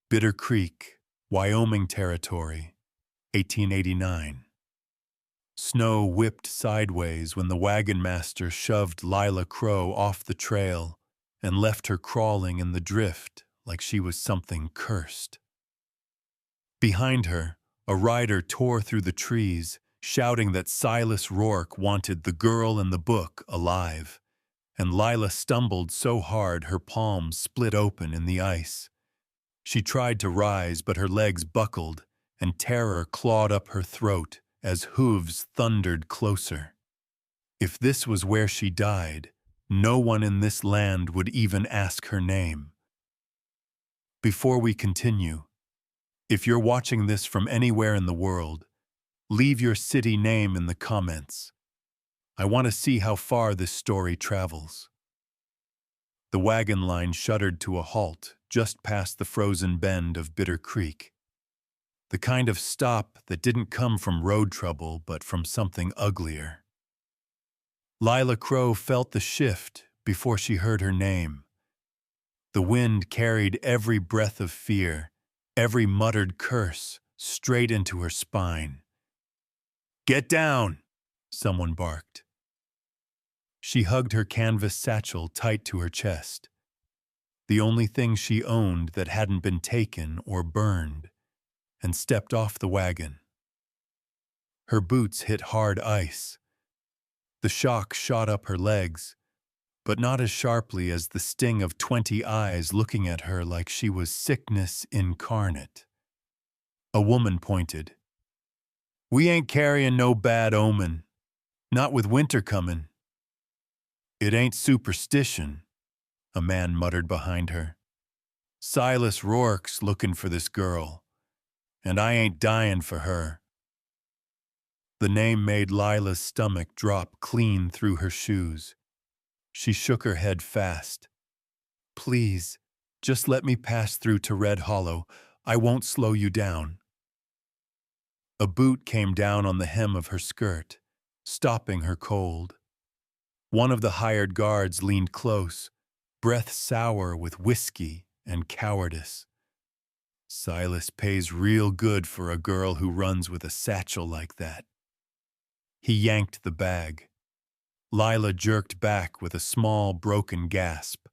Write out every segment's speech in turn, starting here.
Bitter Creek, Wyoming Territory, 1889. Snow whipped sideways when the wagon master shoved Lila Crowe off the trail and left her crawling in the drift like she was something cursed. Behind her, a rider tore through the trees, shouting that Silas Rourke wanted the girl in the book alive, and Lila stumbled so hard her palms split open in the ice. She tried to rise, but her legs buckled, and terror clawed up her throat as hooves thundered closer. If this was where she died, no one in this land would even ask her name. Before we continue, if you're watching this from anywhere in the world, leave your city name in the comments. I want to see how far this story travels. The wagon line shuddered to a halt just past the frozen bend of Bitter Creek. The kind of stop that didn't come from road trouble but from something uglier. Lila Crowe felt the shift before she heard her name. The wind carried every breath of fear, every muttered curse, straight into her spine. "Get down!" someone barked. She hugged her canvas satchel tight to her chest, the only thing she owned that hadn't been taken or burned, and stepped off the wagon. Her boots hit hard ice. The shock shot up her legs, but not as sharply as the sting of 20 eyes looking at her like she was sickness incarnate. A woman pointed. "We ain't carrying no bad omen, not with winter comin'." "It ain't superstition," a man muttered behind her. "Silas Rourke's looking for this girl, and I ain't dying for her." The name made Lila's stomach drop clean through her shoes. She shook her head fast. "Please, just let me pass through to Red Hollow. I won't slow you down." A boot came down on the hem of her skirt, stopping her cold. One of the hired guards leaned close, breath sour with whiskey and cowardice. "Silas pays real good for a girl who runs with a satchel like that." He yanked the bag. Lila jerked back with a small, broken gasp.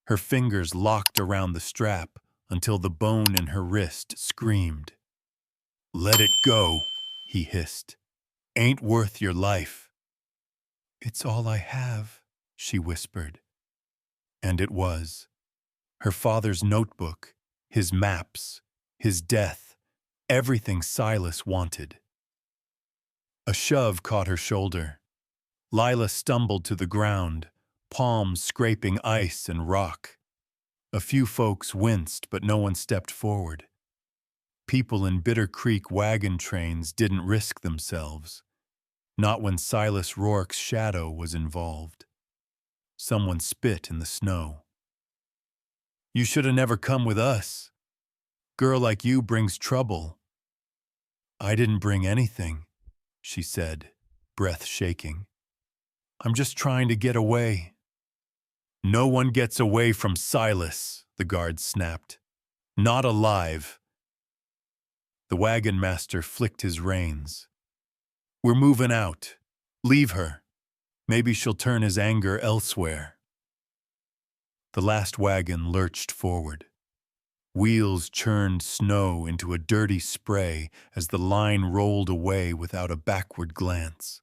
Her fingers locked around the strap until the bone in her wrist screamed. "Let it go," he hissed. "Ain't worth your life." "It's all I have," she whispered. And it was. Her father's notebook, his maps, his death, everything Silas wanted. A shove caught her shoulder. Lila stumbled to the ground, palms scraping ice and rock. A few folks winced, but no one stepped forward. People in Bitter Creek wagon trains didn't risk themselves, not when Silas Rourke's shadow was involved. Someone spit in the snow. "You should have never come with us. Girl like you brings trouble." "I didn't bring anything," she said, breath shaking. "I'm just trying to get away." "No one gets away from Silas," the guard snapped. "Not alive." The wagon master flicked his reins. "We're moving out. Leave her. Maybe she'll turn his anger elsewhere." The last wagon lurched forward. Wheels churned snow into a dirty spray as the line rolled away without a backward glance.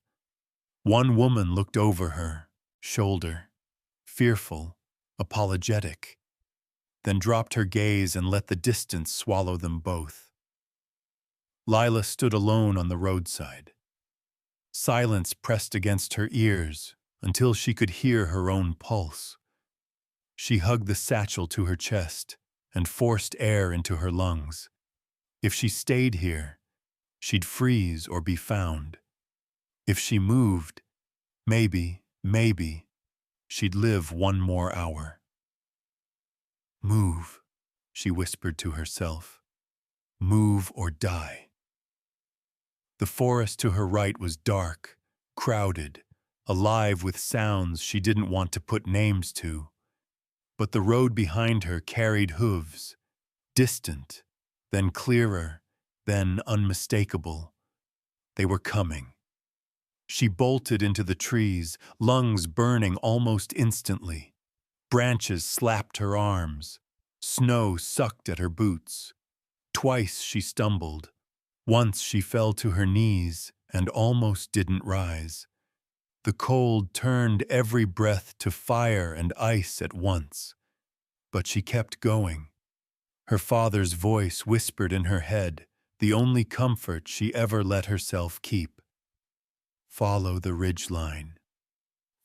One woman looked over her shoulder, fearful, apologetic, then dropped her gaze and let the distance swallow them both. Lila stood alone on the roadside. Silence pressed against her ears until she could hear her own pulse. She hugged the satchel to her chest and forced air into her lungs. If she stayed here, she'd freeze or be found. If she moved, maybe, she'd live one more hour. "Move," she whispered to herself. "Move or die." The forest to her right was dark, crowded, alive with sounds she didn't want to put names to. But the road behind her carried hooves, Distant, then clearer, then unmistakable. They were coming. She bolted into the trees, lungs burning almost instantly. Branches slapped her arms. Snow sucked at her boots. Twice she stumbled. Once she fell to her knees and almost didn't rise. The cold turned every breath to fire and ice at once. But she kept going. Her father's voice whispered in her head, the only comfort she ever let herself keep. Follow the ridgeline.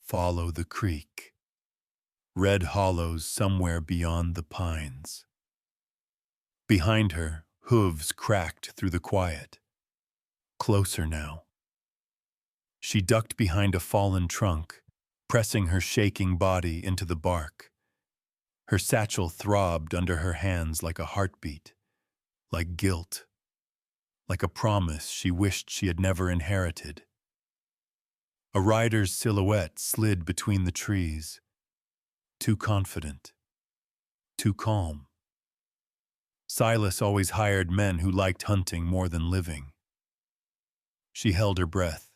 Follow the creek. Red hollows somewhere beyond the pines. Behind her, hooves cracked through the quiet. Closer now. She ducked behind a fallen trunk, pressing her shaking body into the bark. Her satchel throbbed under her hands like a heartbeat, like guilt, like a promise she wished she had never inherited. A rider's silhouette slid between the trees, too confident, too calm. Silas always hired men who liked hunting more than living. She held her breath.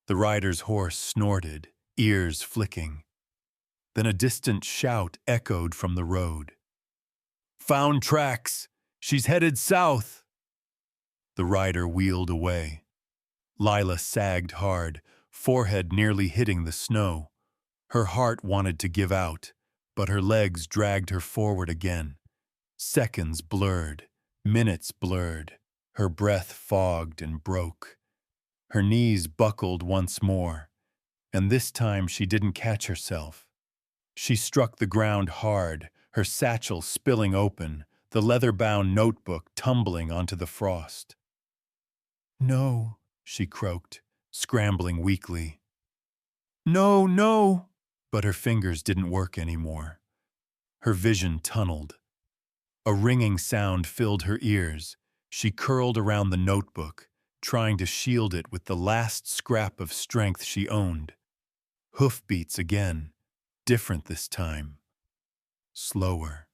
The rider's horse snorted, ears flicking. Then a distant shout echoed from the road. "Found tracks! She's headed south!" The rider wheeled away. Lila sagged hard, forehead nearly hitting the snow. Her heart wanted to give out, but her legs dragged her forward again. Seconds blurred, minutes blurred. Her breath fogged and broke. Her knees buckled once more, and this time she didn't catch herself. She struck the ground hard, her satchel spilling open, the leather-bound notebook tumbling onto the frost. "No," she croaked, scrambling weakly. "No, no!" But her fingers didn't work anymore. Her vision tunneled. A ringing sound filled her ears. She curled around the notebook, trying to shield it with the last scrap of strength she owned. Hoofbeats again, different this time. Slower.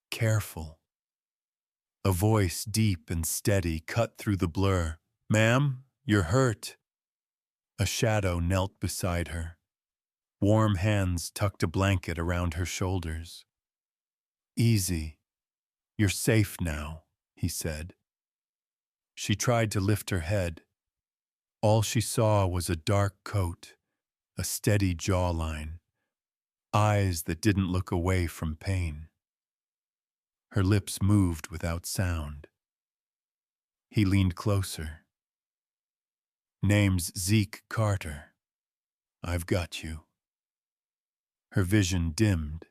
Careful. A voice deep and steady cut through the blur. "Ma'am, you're hurt." A shadow knelt beside her. Warm hands tucked a blanket around her shoulders. "Easy. You're safe now," he said. She tried to lift her head. All she saw was a dark coat, a steady jawline, eyes that didn't look away from pain. Her lips moved without sound. He leaned closer. "Name's Zeke Carter. I've got you." Her vision dimmed,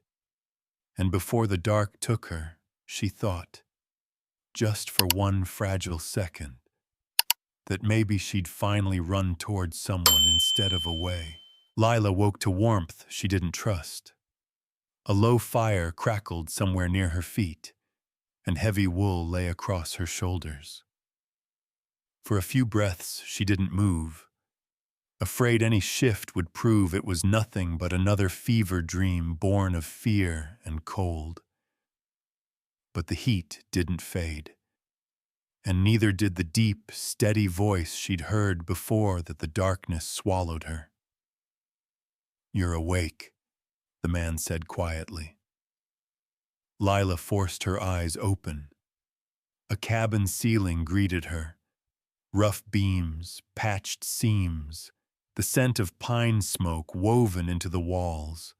and before the dark took her, she thought, just for one fragile second, that maybe she'd finally run towards someone instead of away. Lila woke to warmth she didn't trust. A low fire crackled somewhere near her feet, and heavy wool lay across her shoulders. For a few breaths she didn't move, afraid any shift would prove it was nothing but another fever dream born of fear and cold. But the heat didn't fade, and neither did the deep, steady voice she'd heard before that the darkness swallowed her. "You're awake," the man said quietly. Lila forced her eyes open. A cabin ceiling greeted her. Rough beams, patched seams, the scent of pine smoke woven into the walls.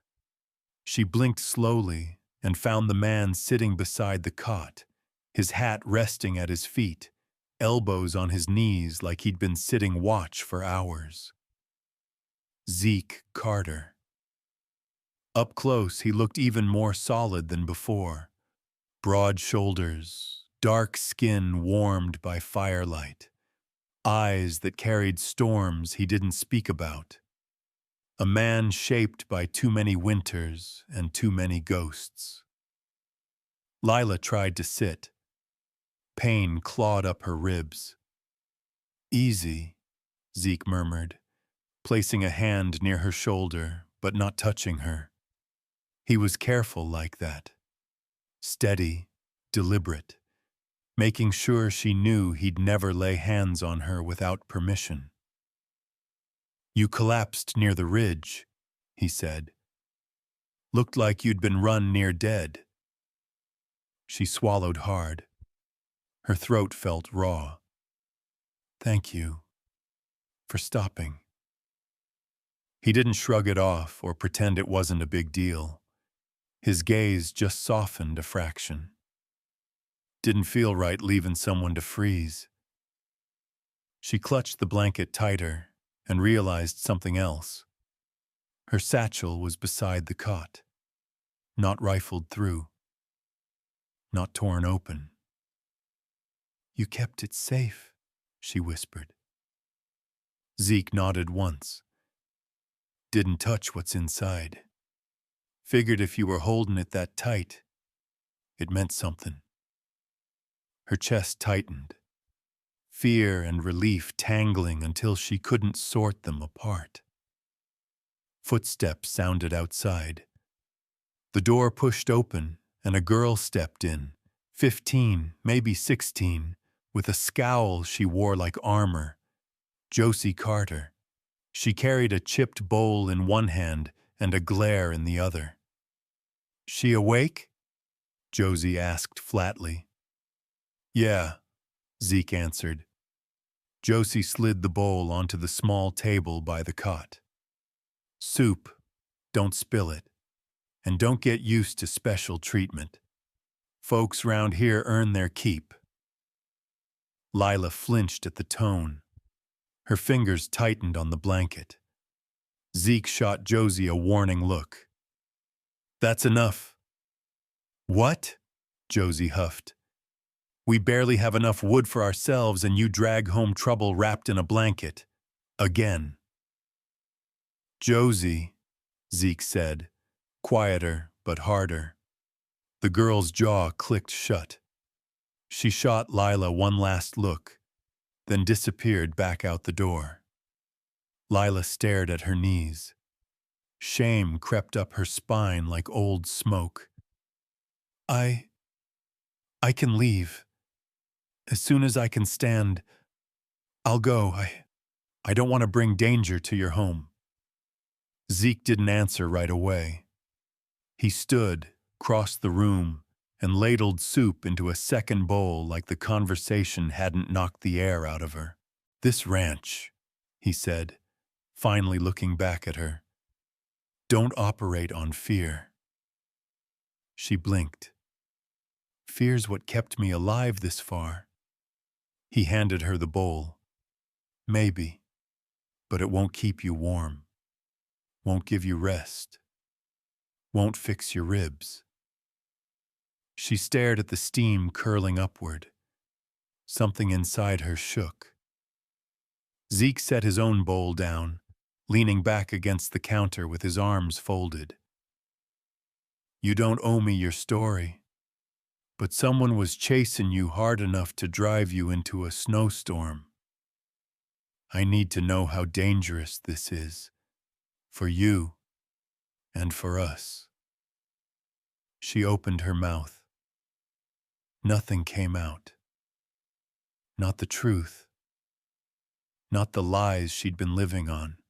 She blinked slowly and found the man sitting beside the cot, his hat resting at his feet, elbows on his knees like he'd been sitting watch for hours. Zeke Carter. Up close, he looked even more solid than before. Broad shoulders, dark skin warmed by firelight, eyes that carried storms he didn't speak about. A man shaped by too many winters and too many ghosts. Lila tried to sit. Pain clawed up her ribs. "Easy," Zeke murmured, placing a hand near her shoulder but not touching her. He was careful like that. Steady, deliberate, making sure she knew he'd never lay hands on her without permission. "You collapsed near the ridge," he said. "Looked like you'd been run near dead." She swallowed hard. Her throat felt raw. "Thank you for stopping." He didn't shrug it off or pretend it wasn't a big deal. His gaze just softened a fraction. Didn't feel right leaving someone to freeze. She clutched the blanket tighter and realized something else. Her satchel was beside the cot, not rifled through, not torn open. "You kept it safe," she whispered. Zeke nodded once. "Didn't touch what's inside. Figured if you were holding it that tight, it meant something." Her chest tightened, fear and relief tangling until she couldn't sort them apart. Footsteps sounded outside. The door pushed open, and a girl stepped in, 15, maybe 16, with a scowl she wore like armor. Josie Carter. She carried a chipped bowl in one hand and a glare in the other. "She awake?" Josie asked flatly. "Yeah," Zeke answered. Josie slid the bowl onto the small table by the cot. "Soup. Don't spill it. And don't get used to special treatment. Folks round here earn their keep." Lila flinched at the tone. Her fingers tightened on the blanket. Zeke shot Josie a warning look. "That's enough." "What?" Josie huffed. "We barely have enough wood for ourselves and you drag home trouble wrapped in a blanket. Again." "Josie," Zeke said, quieter but harder. The girl's jaw clicked shut. She shot Lila one last look, then disappeared back out the door. Lila stared at her knees. Shame crept up her spine like old smoke. I can leave. As soon as I can stand, I'll go. I don't want to bring danger to your home." Zeke didn't answer right away. He stood, crossed the room, and ladled soup into a second bowl like the conversation hadn't knocked the air out of her. "This ranch," he said, finally looking back at her, "don't operate on fear." She blinked. "Fear's what kept me alive this far." He handed her the bowl. "Maybe, but it won't keep you warm. Won't give you rest. Won't fix your ribs." She stared at the steam curling upward. Something inside her shook. Zeke set his own bowl down, leaning back against the counter with his arms folded. "You don't owe me your story, but someone was chasing you hard enough to drive you into a snowstorm. I need to know how dangerous this is, for you and for us." She opened her mouth. Nothing came out. Not the truth. Not the lies she'd been living on.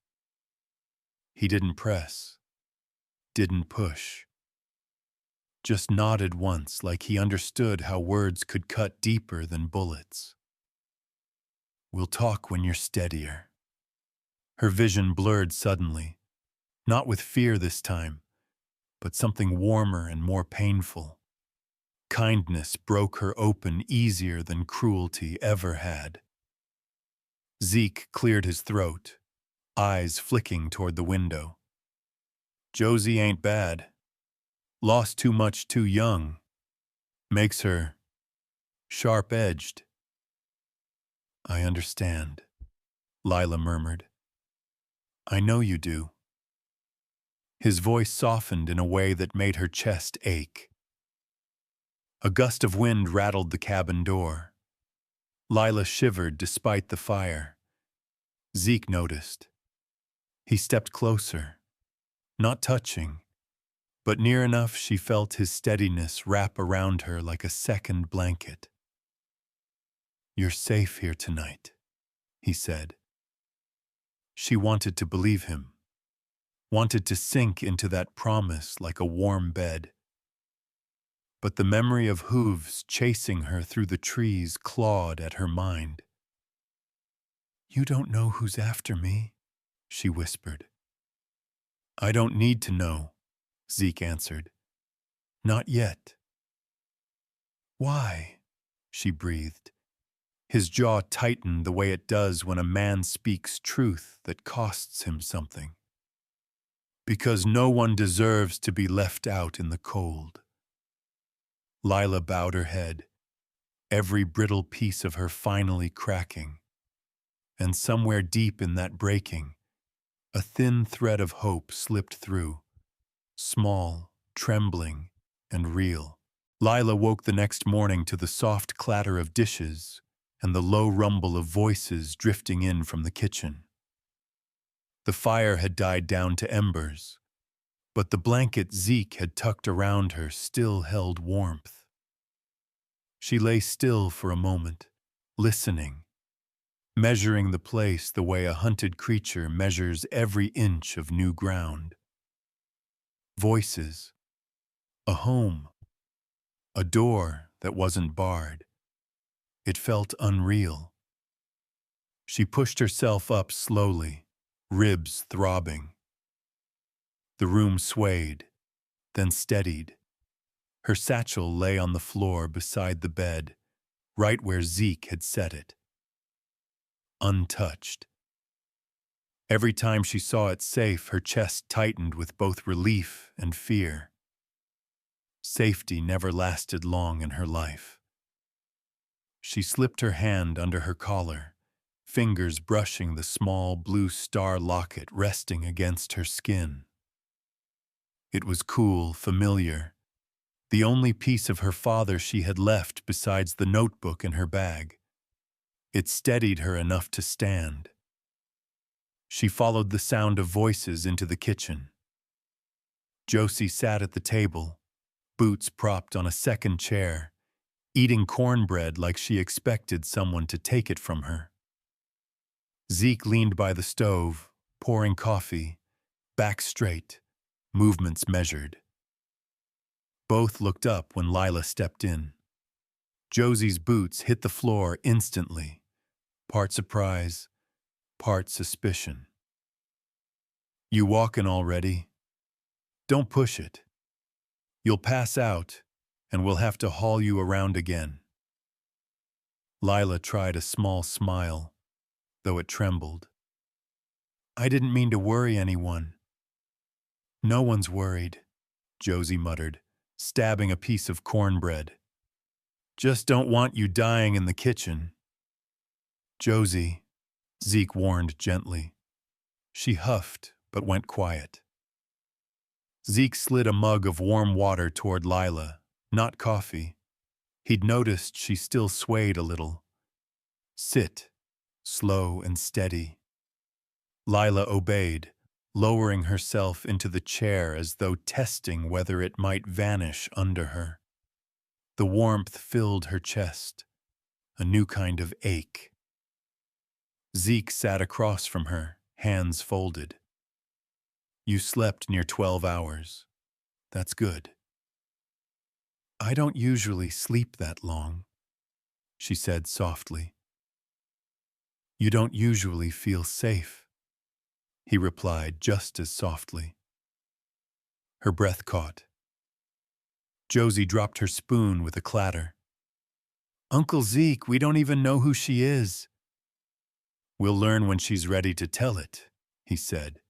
He didn't press. Didn't push. Just nodded once like he understood how words could cut deeper than bullets. "We'll talk when you're steadier." Her vision blurred suddenly, not with fear this time, but something warmer and more painful. Kindness broke her open easier than cruelty ever had. Zeke cleared his throat, eyes flicking toward the window. "Josie ain't bad. Lost too much too young. Makes her sharp-edged." "I understand," Lila murmured. "I know you do." His voice softened in a way that made her chest ache. A gust of wind rattled the cabin door. Lila shivered despite the fire. Zeke noticed. He stepped closer, not touching, but near enough she felt his steadiness wrap around her like a second blanket. "You're safe here tonight," he said. She wanted to believe him, wanted to sink into that promise like a warm bed. But the memory of hooves chasing her through the trees clawed at her mind. "You don't know who's after me," she whispered. "I don't need to know," Zeke answered. "Not yet." "Why?" she breathed. His jaw tightened the way it does when a man speaks truth that costs him something. "Because no one deserves to be left out in the cold." Lila bowed her head, every brittle piece of her finally cracking. And somewhere deep in that breaking, a thin thread of hope slipped through, small, trembling, and real. Lila woke the next morning to the soft clatter of dishes and the low rumble of voices drifting in from the kitchen. The fire had died down to embers, but the blanket Zeke had tucked around her still held warmth. She lay still for a moment, listening, measuring the place the way a hunted creature measures every inch of new ground. Voices, a home, a door that wasn't barred. It felt unreal. She pushed herself up slowly, ribs throbbing. The room swayed, then steadied. Her satchel lay on the floor beside the bed, right where Zeke had set it. Untouched. Every time she saw it safe, her chest tightened with both relief and fear. Safety never lasted long in her life. She slipped her hand under her collar, fingers brushing the small blue star locket resting against her skin. It was cool, familiar, the only piece of her father she had left besides the notebook in her bag. It steadied her enough to stand. She followed the sound of voices into the kitchen. Josie sat at the table, boots propped on a second chair, eating cornbread like she expected someone to take it from her. Zeke leaned by the stove, pouring coffee, back straight, movements measured. Both looked up when Lila stepped in. Josie's boots hit the floor instantly, part surprise, part suspicion. "You walkin' already? Don't push it. You'll pass out, and we'll have to haul you around again." Lila tried a small smile, though it trembled. "I didn't mean to worry anyone." "No one's worried," Josie muttered, stabbing a piece of cornbread. "Just don't want you dying in the kitchen." "Josie," Zeke warned gently. She huffed, but went quiet. Zeke slid a mug of warm water toward Lila, not coffee. He'd noticed she still swayed a little. "Sit," slow and steady. Lila obeyed, lowering herself into the chair as though testing whether it might vanish under her. The warmth filled her chest, a new kind of ache. Zeke sat across from her, hands folded. "You slept near 12 hours. That's good." "I don't usually sleep that long," she said softly. "You don't usually feel safe," he replied just as softly. Her breath caught. Josie dropped her spoon with a clatter. "Uncle Zeke, we don't even know who she is." "We'll learn when she's ready to tell it," he said.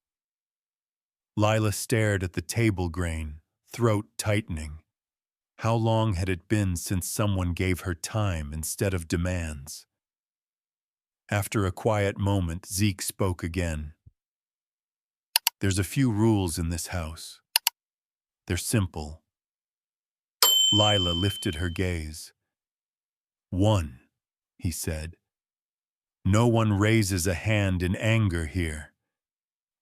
Lila stared at the table grain, throat tightening. How long had it been since someone gave her time instead of demands? After a quiet moment, Zeke spoke again. "There's a few rules in this house. They're simple." Lila lifted her gaze. "One," he said. "No one raises a hand in anger here.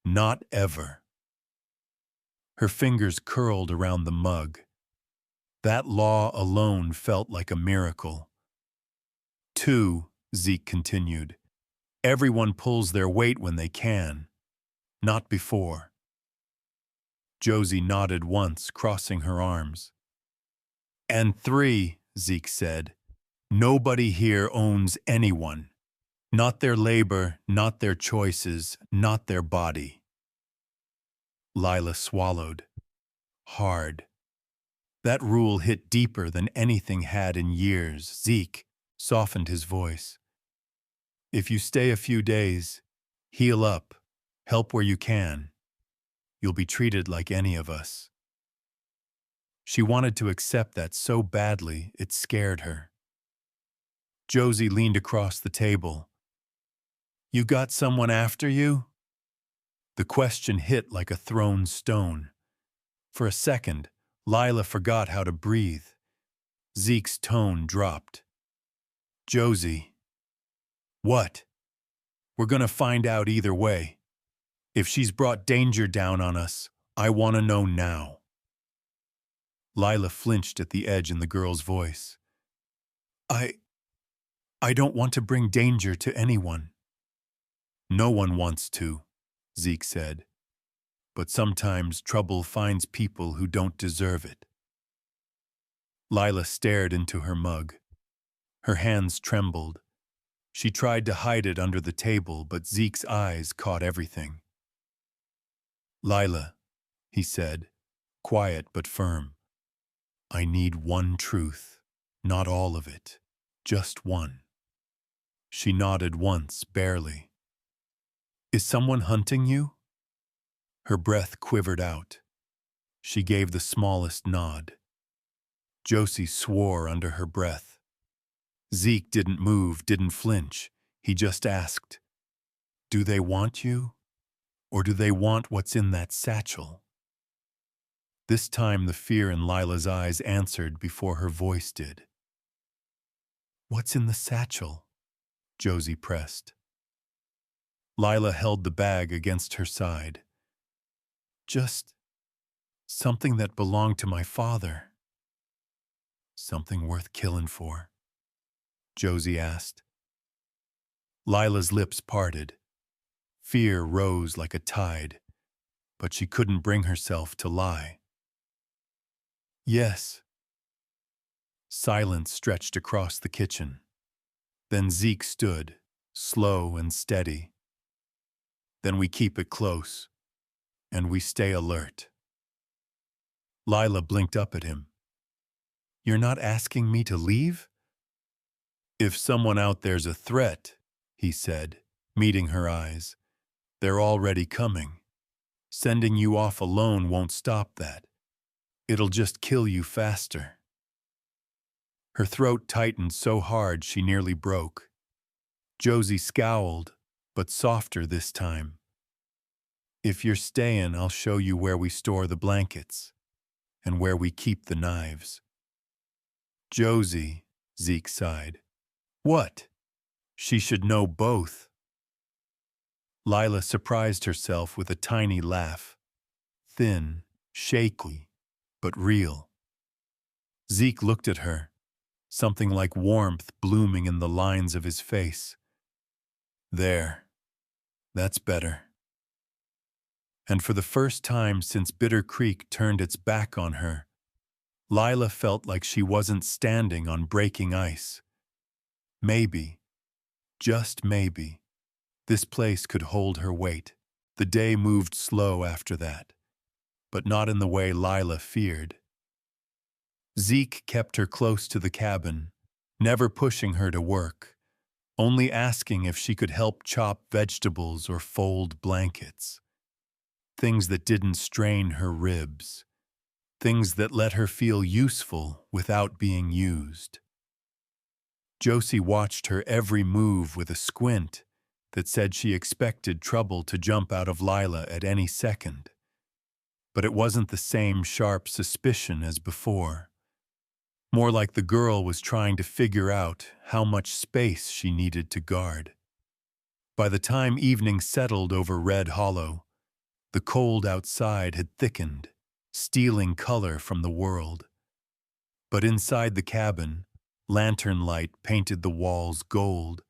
Not ever." Her fingers curled around the mug. That law alone felt like a miracle. 2, Zeke continued. Everyone pulls their weight when they can, not before. Josie nodded once, crossing her arms. And 3, Zeke said. Nobody here owns anyone. Not their labor, not their choices, not their body. Lila swallowed. Hard. That rule hit deeper than anything had in years. Zeke softened his voice. If you stay a few days, heal up, help where you can, you'll be treated like any of us. She wanted to accept that so badly it scared her. Josie leaned across the table. You got someone after you? The question hit like a thrown stone. For a second, Lila forgot how to breathe. Zeke's tone dropped. Josie. What? We're gonna find out either way. If she's brought danger down on us, I want to know now. Lila flinched at the edge in the girl's voice. I don't want to bring danger to anyone. No one wants to, Zeke said. But sometimes trouble finds people who don't deserve it. Lila stared into her mug. Her hands trembled. She tried to hide it under the table, but Zeke's eyes caught everything. Lila, he said, quiet but firm. I need one truth, not all of it, just one. She nodded once, barely. Is someone hunting you? Her breath quivered out. She gave the smallest nod. Josie swore under her breath. Zeke didn't move, didn't flinch. He just asked, do they want you? Or do they want what's in that satchel? This time the fear in Lila's eyes answered before her voice did. What's in the satchel? Josie pressed. Lila held the bag against her side. Just something that belonged to my father. Something worth killing for? Josie asked. Lila's lips parted. Fear rose like a tide, but she couldn't bring herself to lie. Yes. Silence stretched across the kitchen. Then Zeke stood, slow and steady. Then we keep it close, and we stay alert. Lila blinked up at him. You're not asking me to leave? If someone out there's a threat, he said, meeting her eyes, they're already coming. Sending you off alone won't stop that. It'll just kill you faster. Her throat tightened so hard she nearly broke. Josie scowled, but softer this time. If you're staying, I'll show you where we store the blankets and where we keep the knives. Josie, Zeke sighed. What? She should know both. Lila surprised herself with a tiny laugh. Thin, shaky, but real. Zeke looked at her, something like warmth blooming in the lines of his face. There. That's better. And for the first time since Bitter Creek turned its back on her, Lila felt like she wasn't standing on breaking ice. Maybe, just maybe, this place could hold her weight. The day moved slow after that, but not in the way Lila feared. Zeke kept her close to the cabin, never pushing her to work, only asking if she could help chop vegetables or fold blankets. Things that didn't strain her ribs. Things that let her feel useful without being used. Josie watched her every move with a squint that said she expected trouble to jump out of Lila at any second. But it wasn't the same sharp suspicion as before. More like the girl was trying to figure out how much space she needed to guard. By the time evening settled over Red Hollow, the cold outside had thickened, stealing color from the world. But inside the cabin, lantern light painted the walls gold,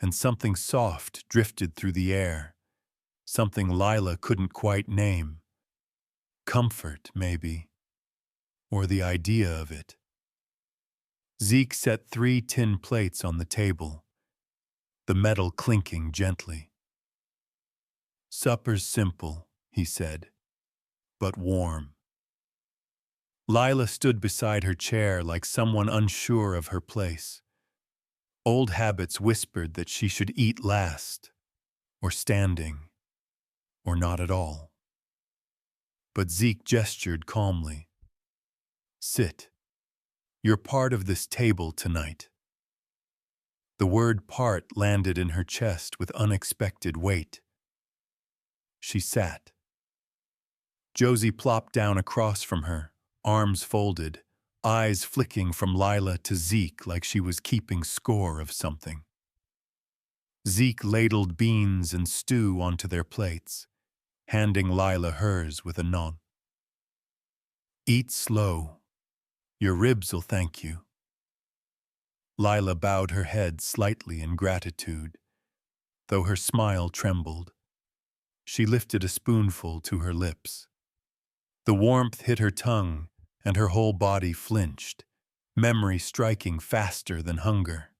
and something soft drifted through the air, something Lila couldn't quite name. Comfort, maybe, or the idea of it. Zeke set 3 tin plates on the table, the metal clinking gently. "Supper's simple," he said, "but warm." Lila stood beside her chair like someone unsure of her place. Old habits whispered that she should eat last, or standing, or not at all. But Zeke gestured calmly. "Sit. You're part of this table tonight." The word part landed in her chest with unexpected weight. She sat. Josie plopped down across from her, arms folded, eyes flicking from Lila to Zeke like she was keeping score of something. Zeke ladled beans and stew onto their plates, handing Lila hers with a nod. "Eat slow. Your ribs'll thank you." Lila bowed her head slightly in gratitude, though her smile trembled. She lifted a spoonful to her lips. The warmth hit her tongue, and her whole body flinched, memory striking faster than hunger.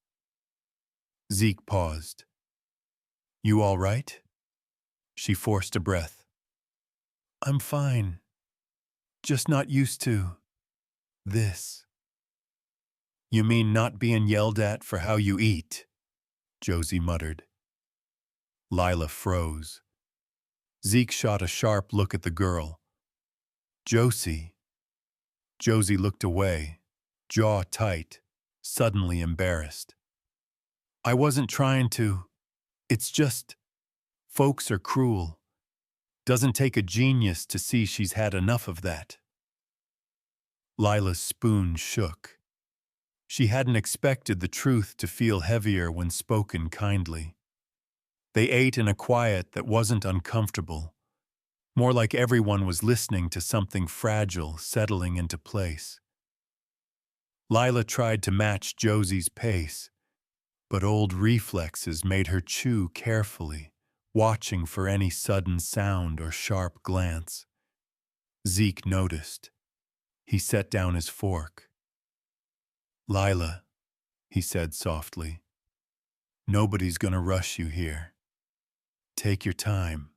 Zeke paused. "You all right?" She forced a breath. "I'm fine. Just not used to this." "You mean not being yelled at for how you eat?" Josie muttered. Lila froze. Zeke shot a sharp look at the girl. "Josie." Josie looked away, jaw tight, suddenly embarrassed. "I wasn't trying to. It's just, folks are cruel. Doesn't take a genius to see she's had enough of that." Lila's spoon shook. She hadn't expected the truth to feel heavier when spoken kindly. They ate in a quiet that wasn't uncomfortable, more like everyone was listening to something fragile settling into place. Lila tried to match Josie's pace, but old reflexes made her chew carefully, watching for any sudden sound or sharp glance. Zeke noticed. He set down his fork. "Lila," he said softly, "nobody's gonna rush you here. Take your time."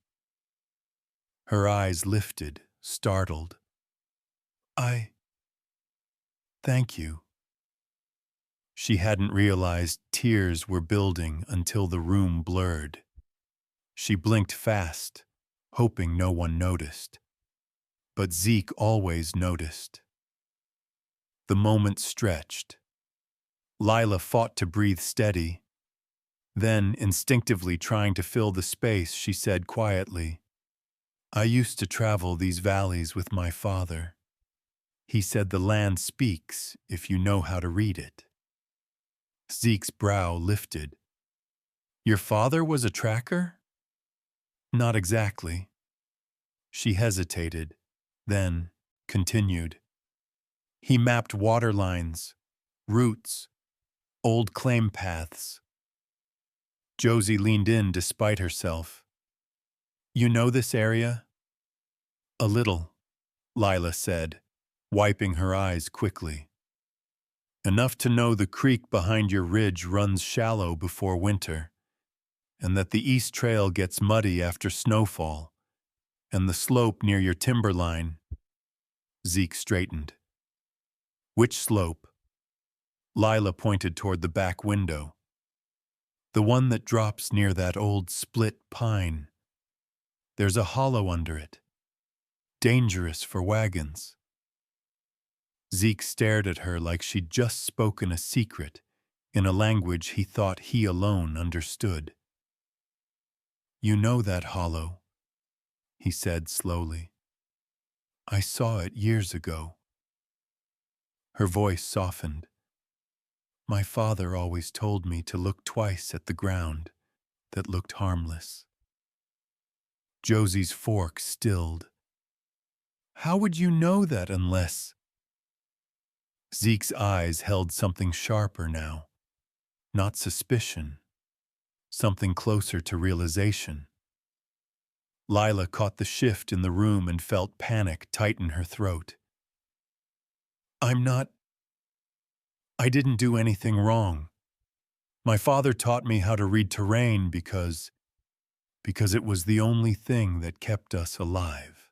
Her eyes lifted, startled. Thank you." She hadn't realized tears were building until the room blurred. She blinked fast, hoping no one noticed. But Zeke always noticed. The moment stretched. Lila fought to breathe steady. Then, instinctively trying to fill the space, she said quietly, "I used to travel these valleys with my father. He said the land speaks if you know how to read it." Zeke's brow lifted. "Your father was a tracker?" "Not exactly." She hesitated, then continued. "He mapped water lines, routes, old claim paths." Josie leaned in despite herself. "You know this area?" "A little," Lila said, wiping her eyes quickly. "Enough to know the creek behind your ridge runs shallow before winter, and that the east trail gets muddy after snowfall, and the slope near your timberline." Zeke straightened. "Which slope?" Lila pointed toward the back window. "The one that drops near that old split pine. There's a hollow under it. Dangerous for wagons." Zeke stared at her like she'd just spoken a secret in a language he thought he alone understood. "You know that hollow," he said slowly. "I saw it years ago." Her voice softened. "My father always told me to look twice at the ground that looked harmless." Josie's fork stilled. How would you know that unless... Zeke's eyes held something sharper now. Not suspicion. Something closer to realization. Lila caught the shift in the room and felt panic tighten her throat. I didn't do anything wrong. My father taught me how to read terrain because it was the only thing that kept us alive.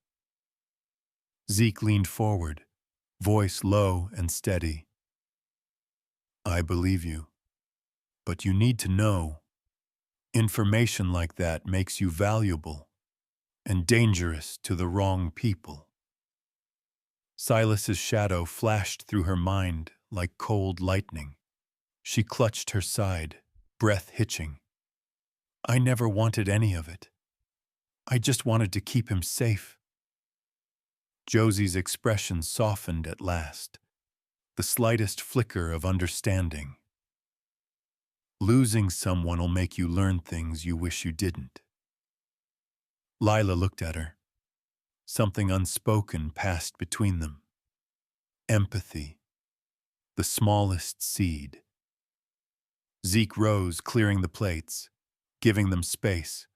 Zeke leaned forward, voice low and steady. I believe you, but you need to know, information like that makes you valuable and dangerous to the wrong people. Silas's shadow flashed through her mind like cold lightning. She clutched her side, breath hitching. I never wanted any of it. I just wanted to keep him safe. Josie's expression softened at last, the slightest flicker of understanding. Losing someone will make you learn things you wish you didn't. Lila looked at her. Something unspoken passed between them. Empathy, the smallest seed. Zeke rose, clearing the plates, giving them space.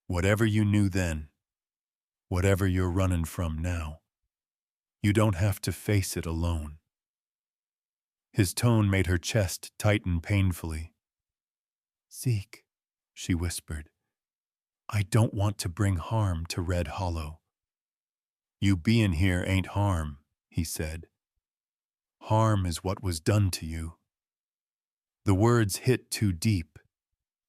Whatever you knew then, whatever you're running from now, you don't have to face it alone. His tone made her chest tighten painfully. Zeke, she whispered, I don't want to bring harm to Red Hollow. You being here ain't harm, he said. Harm is what was done to you. The words hit too deep.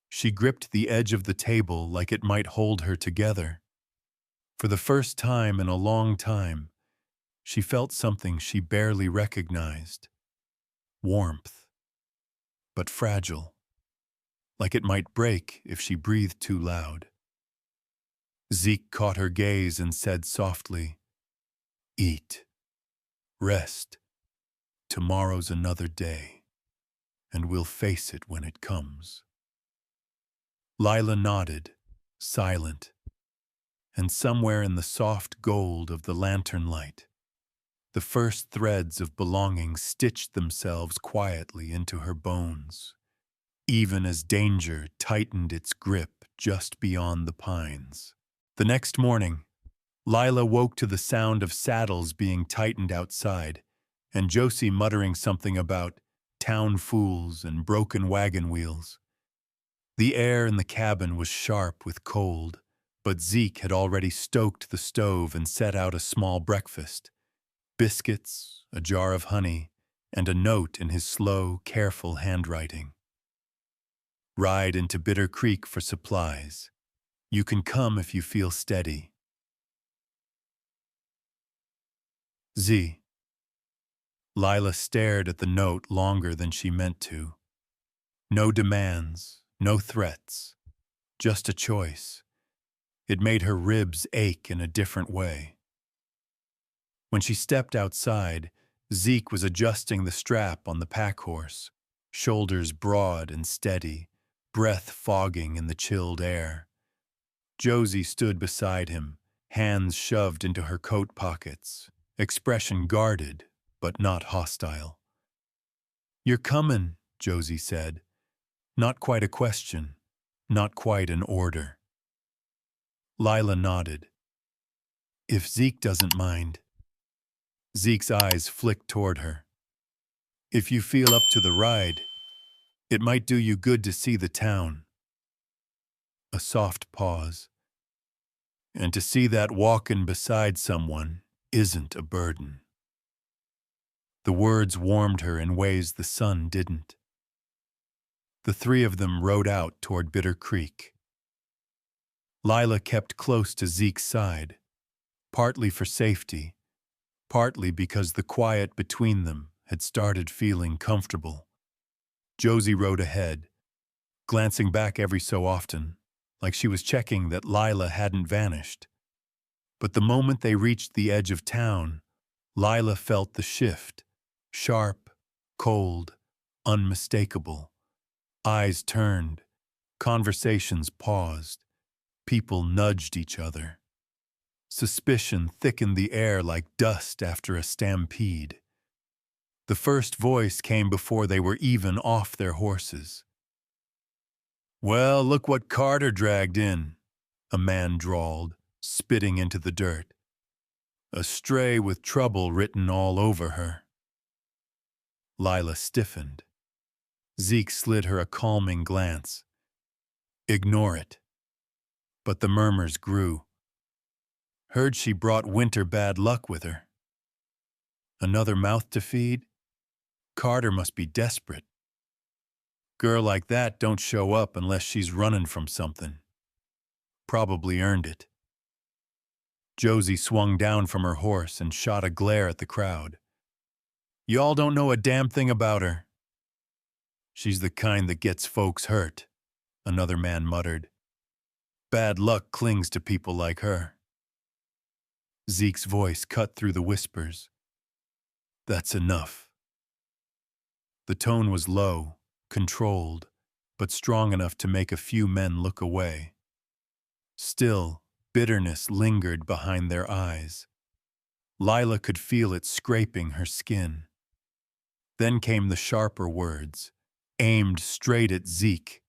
She gripped the edge of the table like it might hold her together. For the first time in a long time, she felt something she barely recognized. Warmth, but fragile, like it might break if she breathed too loud. Zeke caught her gaze and said softly, Eat, rest. Tomorrow's another day, and we'll face it when it comes. Lila nodded, silent, and somewhere in the soft gold of the lantern light, the first threads of belonging stitched themselves quietly into her bones, even as danger tightened its grip just beyond the pines. The next morning, Lila woke to the sound of saddles being tightened outside, and Josie muttering something about town fools and broken wagon wheels. The air in the cabin was sharp with cold, but Zeke had already stoked the stove and set out a small breakfast. Biscuits, a jar of honey, and a note in his slow, careful handwriting. Ride into Bitter Creek for supplies. You can come if you feel steady. Z. Lila stared at the note longer than she meant to. No demands, no threats, just a choice. It made her ribs ache in a different way. When she stepped outside, Zeke was adjusting the strap on the pack horse, shoulders broad and steady, breath fogging in the chilled air. Josie stood beside him, hands shoved into her coat pockets, expression guarded, but not hostile. You're coming, Josie said. Not quite a question, not quite an order. Lila nodded. If Zeke doesn't mind. Zeke's eyes flicked toward her. If you feel up to the ride, it might do you good to see the town. A soft pause. And to see that walking beside someone isn't a burden. The words warmed her in ways the sun didn't. The three of them rode out toward Bitter Creek. Lila kept close to Zeke's side, partly for safety, partly because the quiet between them had started feeling comfortable. Josie rode ahead, glancing back every so often, like she was checking that Lila hadn't vanished. But the moment they reached the edge of town, Lila felt the shift, sharp, cold, unmistakable. Eyes turned, conversations paused, people nudged each other. Suspicion thickened the air like dust after a stampede. The first voice came before they were even off their horses. "Well, look what Carter dragged in," a man drawled, spitting into the dirt. "A stray with trouble written all over her." Lila stiffened. Zeke slid her a calming glance. "Ignore it." But the murmurs grew. "Heard she brought winter bad luck with her." "Another mouth to feed? Carter must be desperate. Girl like that don't show up unless she's running from something. Probably earned it." Josie swung down from her horse and shot a glare at the crowd. "Y'all don't know a damn thing about her." "She's the kind that gets folks hurt," another man muttered. "Bad luck clings to people like her." Zeke's voice cut through the whispers. "That's enough." The tone was low, controlled, but strong enough to make a few men look away. Still, bitterness lingered behind their eyes. Lila could feel it scraping her skin. Then came the sharper words, aimed straight at Zeke.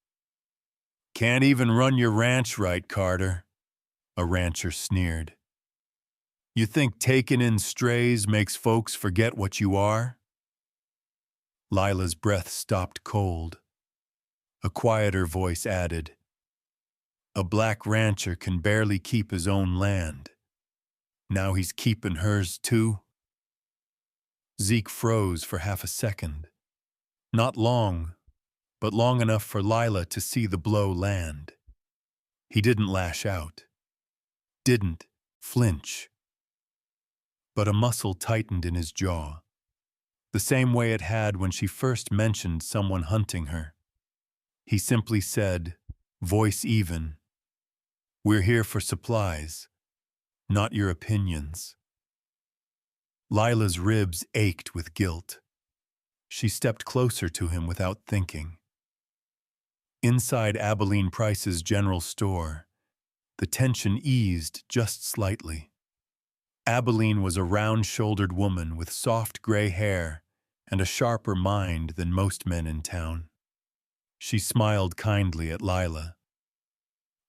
"Can't even run your ranch right, Carter," a rancher sneered. "You think taking in strays makes folks forget what you are?" Lila's breath stopped cold. A quieter voice added, "A black rancher can barely keep his own land. Now he's keeping hers too?" Zeke froze for half a second. Not long, but long enough for Lila to see the blow land. He didn't lash out. Didn't flinch. But a muscle tightened in his jaw, the same way it had when she first mentioned someone hunting her. He simply said, voice even, "We're here for supplies, not your opinions." Lila's ribs ached with guilt. She stepped closer to him without thinking. Inside Abilene Price's general store, the tension eased just slightly. Abilene was a round-shouldered woman with soft gray hair and a sharper mind than most men in town. She smiled kindly at Lila.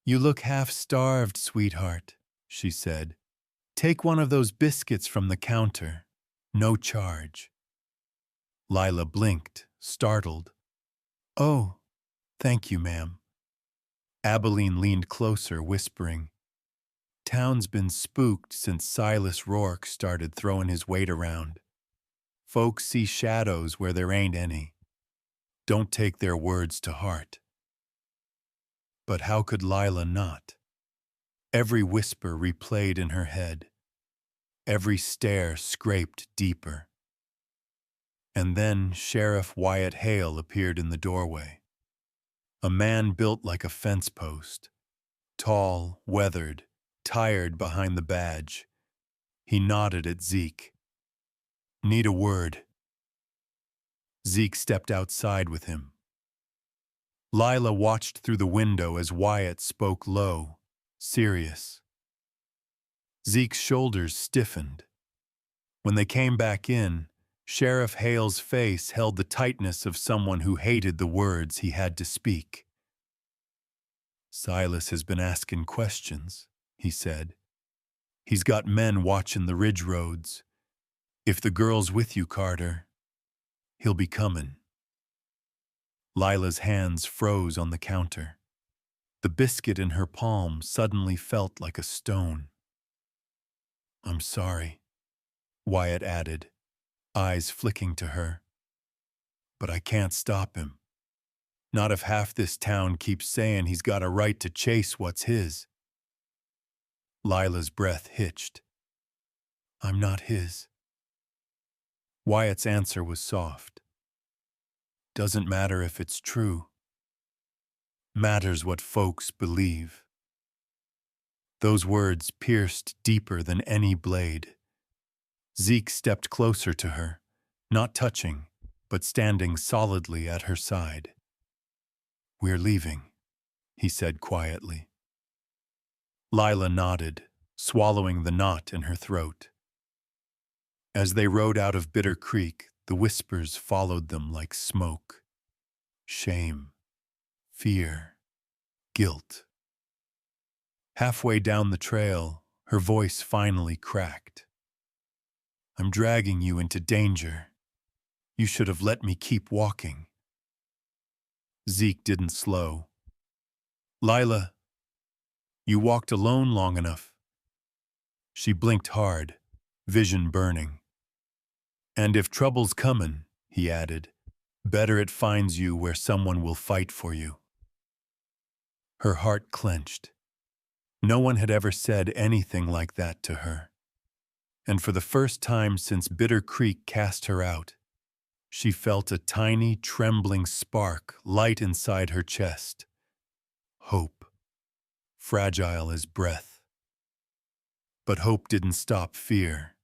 "You look half-starved, sweetheart," she said. "Take one of those biscuits from the counter. No charge." Lila blinked, startled. "Oh, thank you, ma'am." Abilene leaned closer, whispering, "Town's been spooked since Silas Rourke started throwing his weight around. Folks see shadows where there ain't any. Don't take their words to heart." But how could Lila not? Every whisper replayed in her head. Every stare scraped deeper. And then Sheriff Wyatt Hale appeared in the doorway. A man built like a fence post. Tall, weathered, tired behind the badge. He nodded at Zeke. "Need a word." Zeke stepped outside with him. Lila watched through the window as Wyatt spoke low, serious. Zeke's shoulders stiffened. When they came back in, Sheriff Hale's face held the tightness of someone who hated the words he had to speak. "Silas has been asking questions," he said. "He's got men watching the ridge roads. If the girl's with you, Carter, he'll be coming." Lila's hands froze on the counter. The biscuit in her palm suddenly felt like a stone. "I'm sorry," Wyatt added, eyes flicking to her. "But I can't stop him. Not if half this town keeps saying he's got a right to chase what's his." Lila's breath hitched. "I'm not his." Wyatt's answer was soft. "Doesn't matter if it's true. Matters what folks believe." Those words pierced deeper than any blade. Zeke stepped closer to her, not touching, but standing solidly at her side. "We're leaving," he said quietly. Lila nodded, swallowing the knot in her throat. As they rode out of Bitter Creek, the whispers followed them like smoke. Shame, fear, guilt. Halfway down the trail, her voice finally cracked. "I'm dragging you into danger. You should have let me keep walking." Zeke didn't slow. "Lila, you walked alone long enough." She blinked hard, vision burning. "And if trouble's comin'," he added, "better it finds you where someone will fight for you." Her heart clenched. No one had ever said anything like that to her. And for the first time since Bitter Creek cast her out, she felt a tiny, trembling spark light inside her chest. Hope, fragile as breath. But hope didn't stop fear,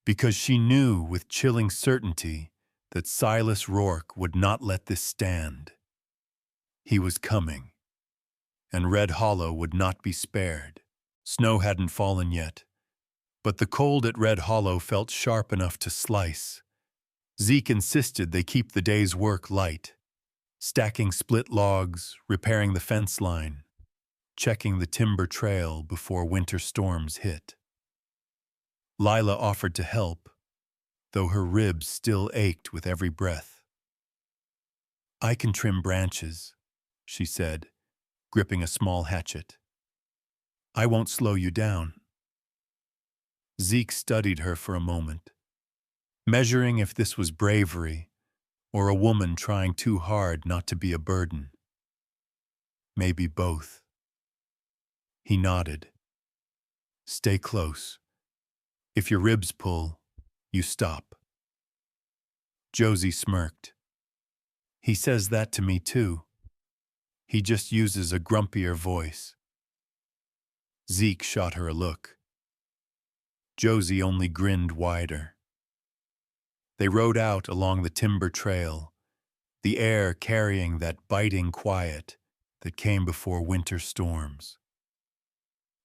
because she knew with chilling certainty that Silas Rourke would not let this stand. He was coming, and Red Hollow would not be spared. Snow hadn't fallen yet, but the cold at Red Hollow felt sharp enough to slice. Zeke insisted they keep the day's work light, stacking split logs, repairing the fence line, checking the timber trail before winter storms hit. Lila offered to help, though her ribs still ached with every breath. "I can trim branches," she said, gripping a small hatchet. "I won't slow you down." Zeke studied her for a moment, measuring if this was bravery or a woman trying too hard not to be a burden. Maybe both. He nodded. "Stay close. If your ribs pull, you stop." Josie smirked. "He says that to me too. He just uses a grumpier voice." Zeke shot her a look. Josie only grinned wider. They rode out along the timber trail, the air carrying that biting quiet that came before winter storms.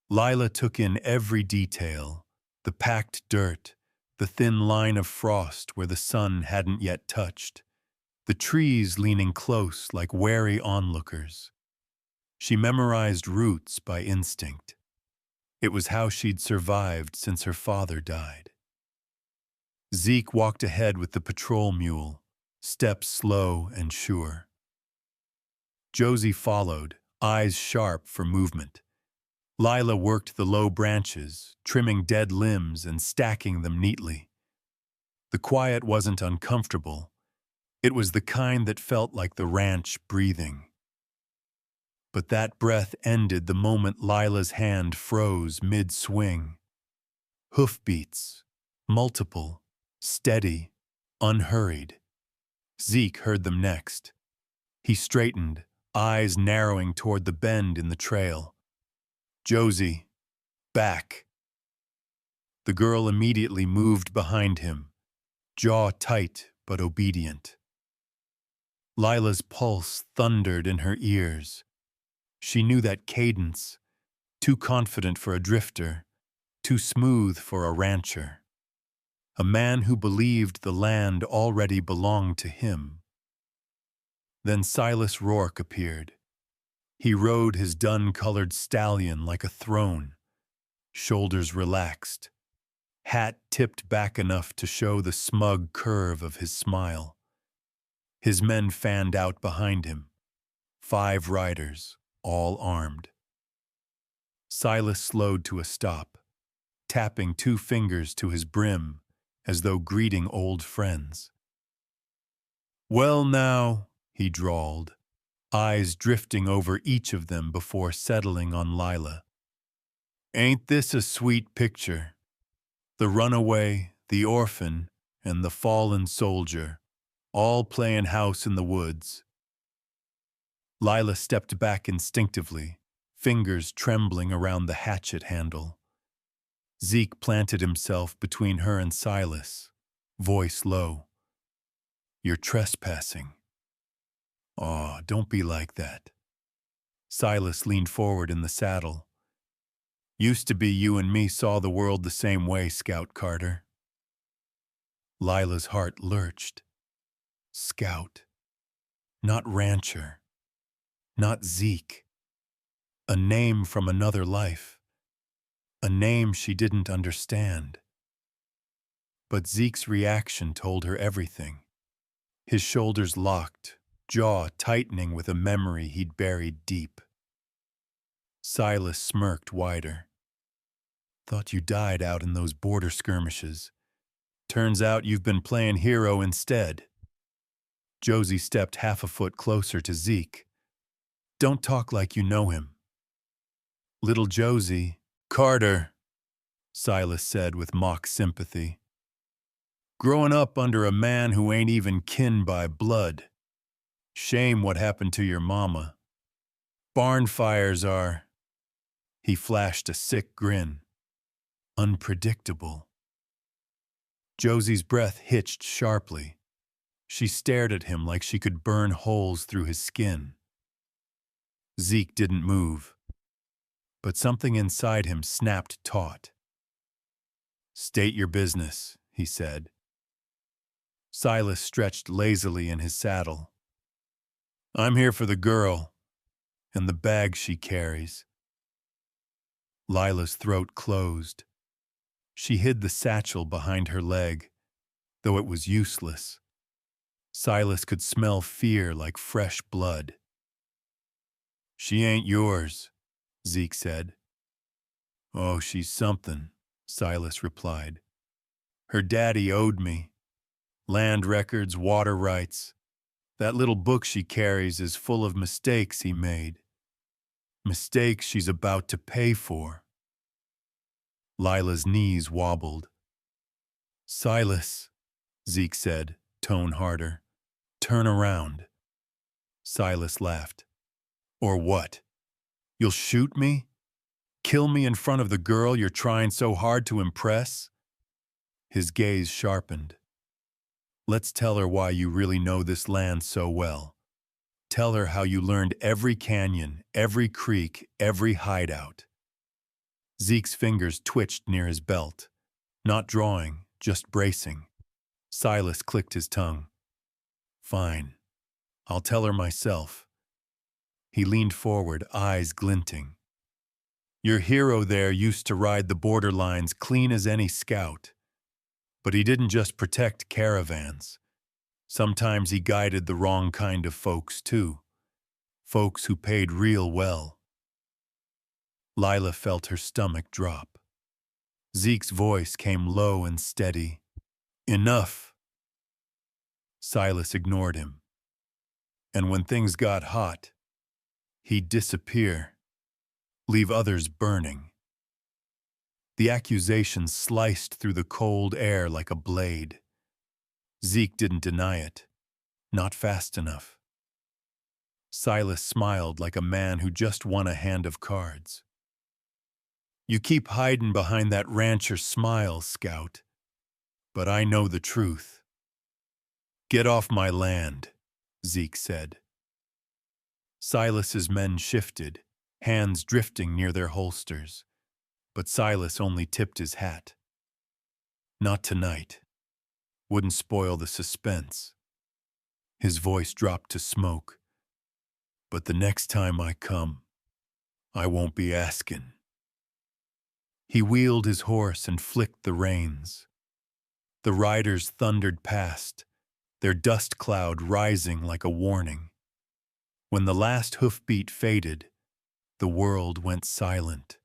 Lila took in every detail, the packed dirt, the thin line of frost where the sun hadn't yet touched, the trees leaning close like wary onlookers. She memorized routes by instinct. It was how she'd survived since her father died. Zeke walked ahead with the patrol mule, steps slow and sure. Josie followed, eyes sharp for movement. Lila worked the low branches, trimming dead limbs and stacking them neatly. The quiet wasn't uncomfortable. It was the kind that felt like the ranch breathing. But that breath ended the moment Lila's hand froze mid-swing. Hoofbeats, multiple, steady, unhurried. Zeke heard them next. He straightened, eyes narrowing toward the bend in the trail. "Josie, back." The girl immediately moved behind him, jaw tight but obedient. Lila's pulse thundered in her ears. She knew that cadence, too confident for a drifter, too smooth for a rancher. A man who believed the land already belonged to him. Then Silas Rourke appeared. He rode his dun-colored stallion like a throne, shoulders relaxed, hat tipped back enough to show the smug curve of his smile. His men fanned out behind him, 5 riders, all armed. Silas slowed to a stop, tapping 2 fingers to his brim as though greeting old friends. "Well now," he drawled, eyes drifting over each of them before settling on Lila. "Ain't this a sweet picture? The runaway, the orphan, and the fallen soldier, all playing house in the woods." Lila stepped back instinctively, fingers trembling around the hatchet handle. Zeke planted himself between her and Silas, voice low. "You're trespassing." "Aw, don't be like that." Silas leaned forward in the saddle. Used to be you and me saw the world the same way, Scout Carter. Lila's heart lurched. Scout. Not rancher. Not Zeke. A name from another life. A name she didn't understand. But Zeke's reaction told her everything. His shoulders locked, jaw tightening with a memory he'd buried deep. Silas smirked wider. Thought you died out in those border skirmishes. Turns out you've been playing hero instead. Josie stepped half a foot closer to Zeke. Don't talk like you know him. Little Josie, Carter, Silas said with mock sympathy. Growing up under a man who ain't even kin by blood. Shame what happened to your mama. Barn fires are... He flashed a sick grin. Unpredictable. Josie's breath hitched sharply. She stared at him like she could burn holes through his skin. Zeke didn't move, but something inside him snapped taut. State your business, he said. Silas stretched lazily in his saddle. I'm here for the girl and the bag she carries. Lila's throat closed. She hid the satchel behind her leg, though it was useless. Silas could smell fear like fresh blood. She ain't yours, Zeke said. Oh, she's something, Silas replied. Her daddy owed me. Land records, water rights. That little book she carries is full of mistakes he made. Mistakes she's about to pay for. Lila's knees wobbled. Silas, Zeke said, tone harder. Turn around. Silas laughed. Or what? You'll shoot me? Kill me in front of the girl you're trying so hard to impress? His gaze sharpened. Let's tell her why you really know this land so well. Tell her how you learned every canyon, every creek, every hideout. Zeke's fingers twitched near his belt. Not drawing, just bracing. Silas clicked his tongue. Fine. I'll tell her myself. He leaned forward, eyes glinting. Your hero there used to ride the borderlines clean as any scout. But he didn't just protect caravans. Sometimes he guided the wrong kind of folks, too. Folks who paid real well. Lila felt her stomach drop. Zeke's voice came low and steady. Enough. Silas ignored him. And when things got hot, he'd disappear, leave others burning. The accusation sliced through the cold air like a blade. Zeke didn't deny it. Not fast enough. Silas smiled like a man who just won a hand of cards. You keep hiding behind that rancher smile, Scout. But I know the truth. Get off my land, Zeke said. Silas's men shifted, hands drifting near their holsters. But Silas only tipped his hat. Not tonight. Wouldn't spoil the suspense. His voice dropped to smoke. But the next time I come, I won't be asking. He wheeled his horse and flicked the reins. The riders thundered past, their dust cloud rising like a warning. When the last hoofbeat faded, the world went silent.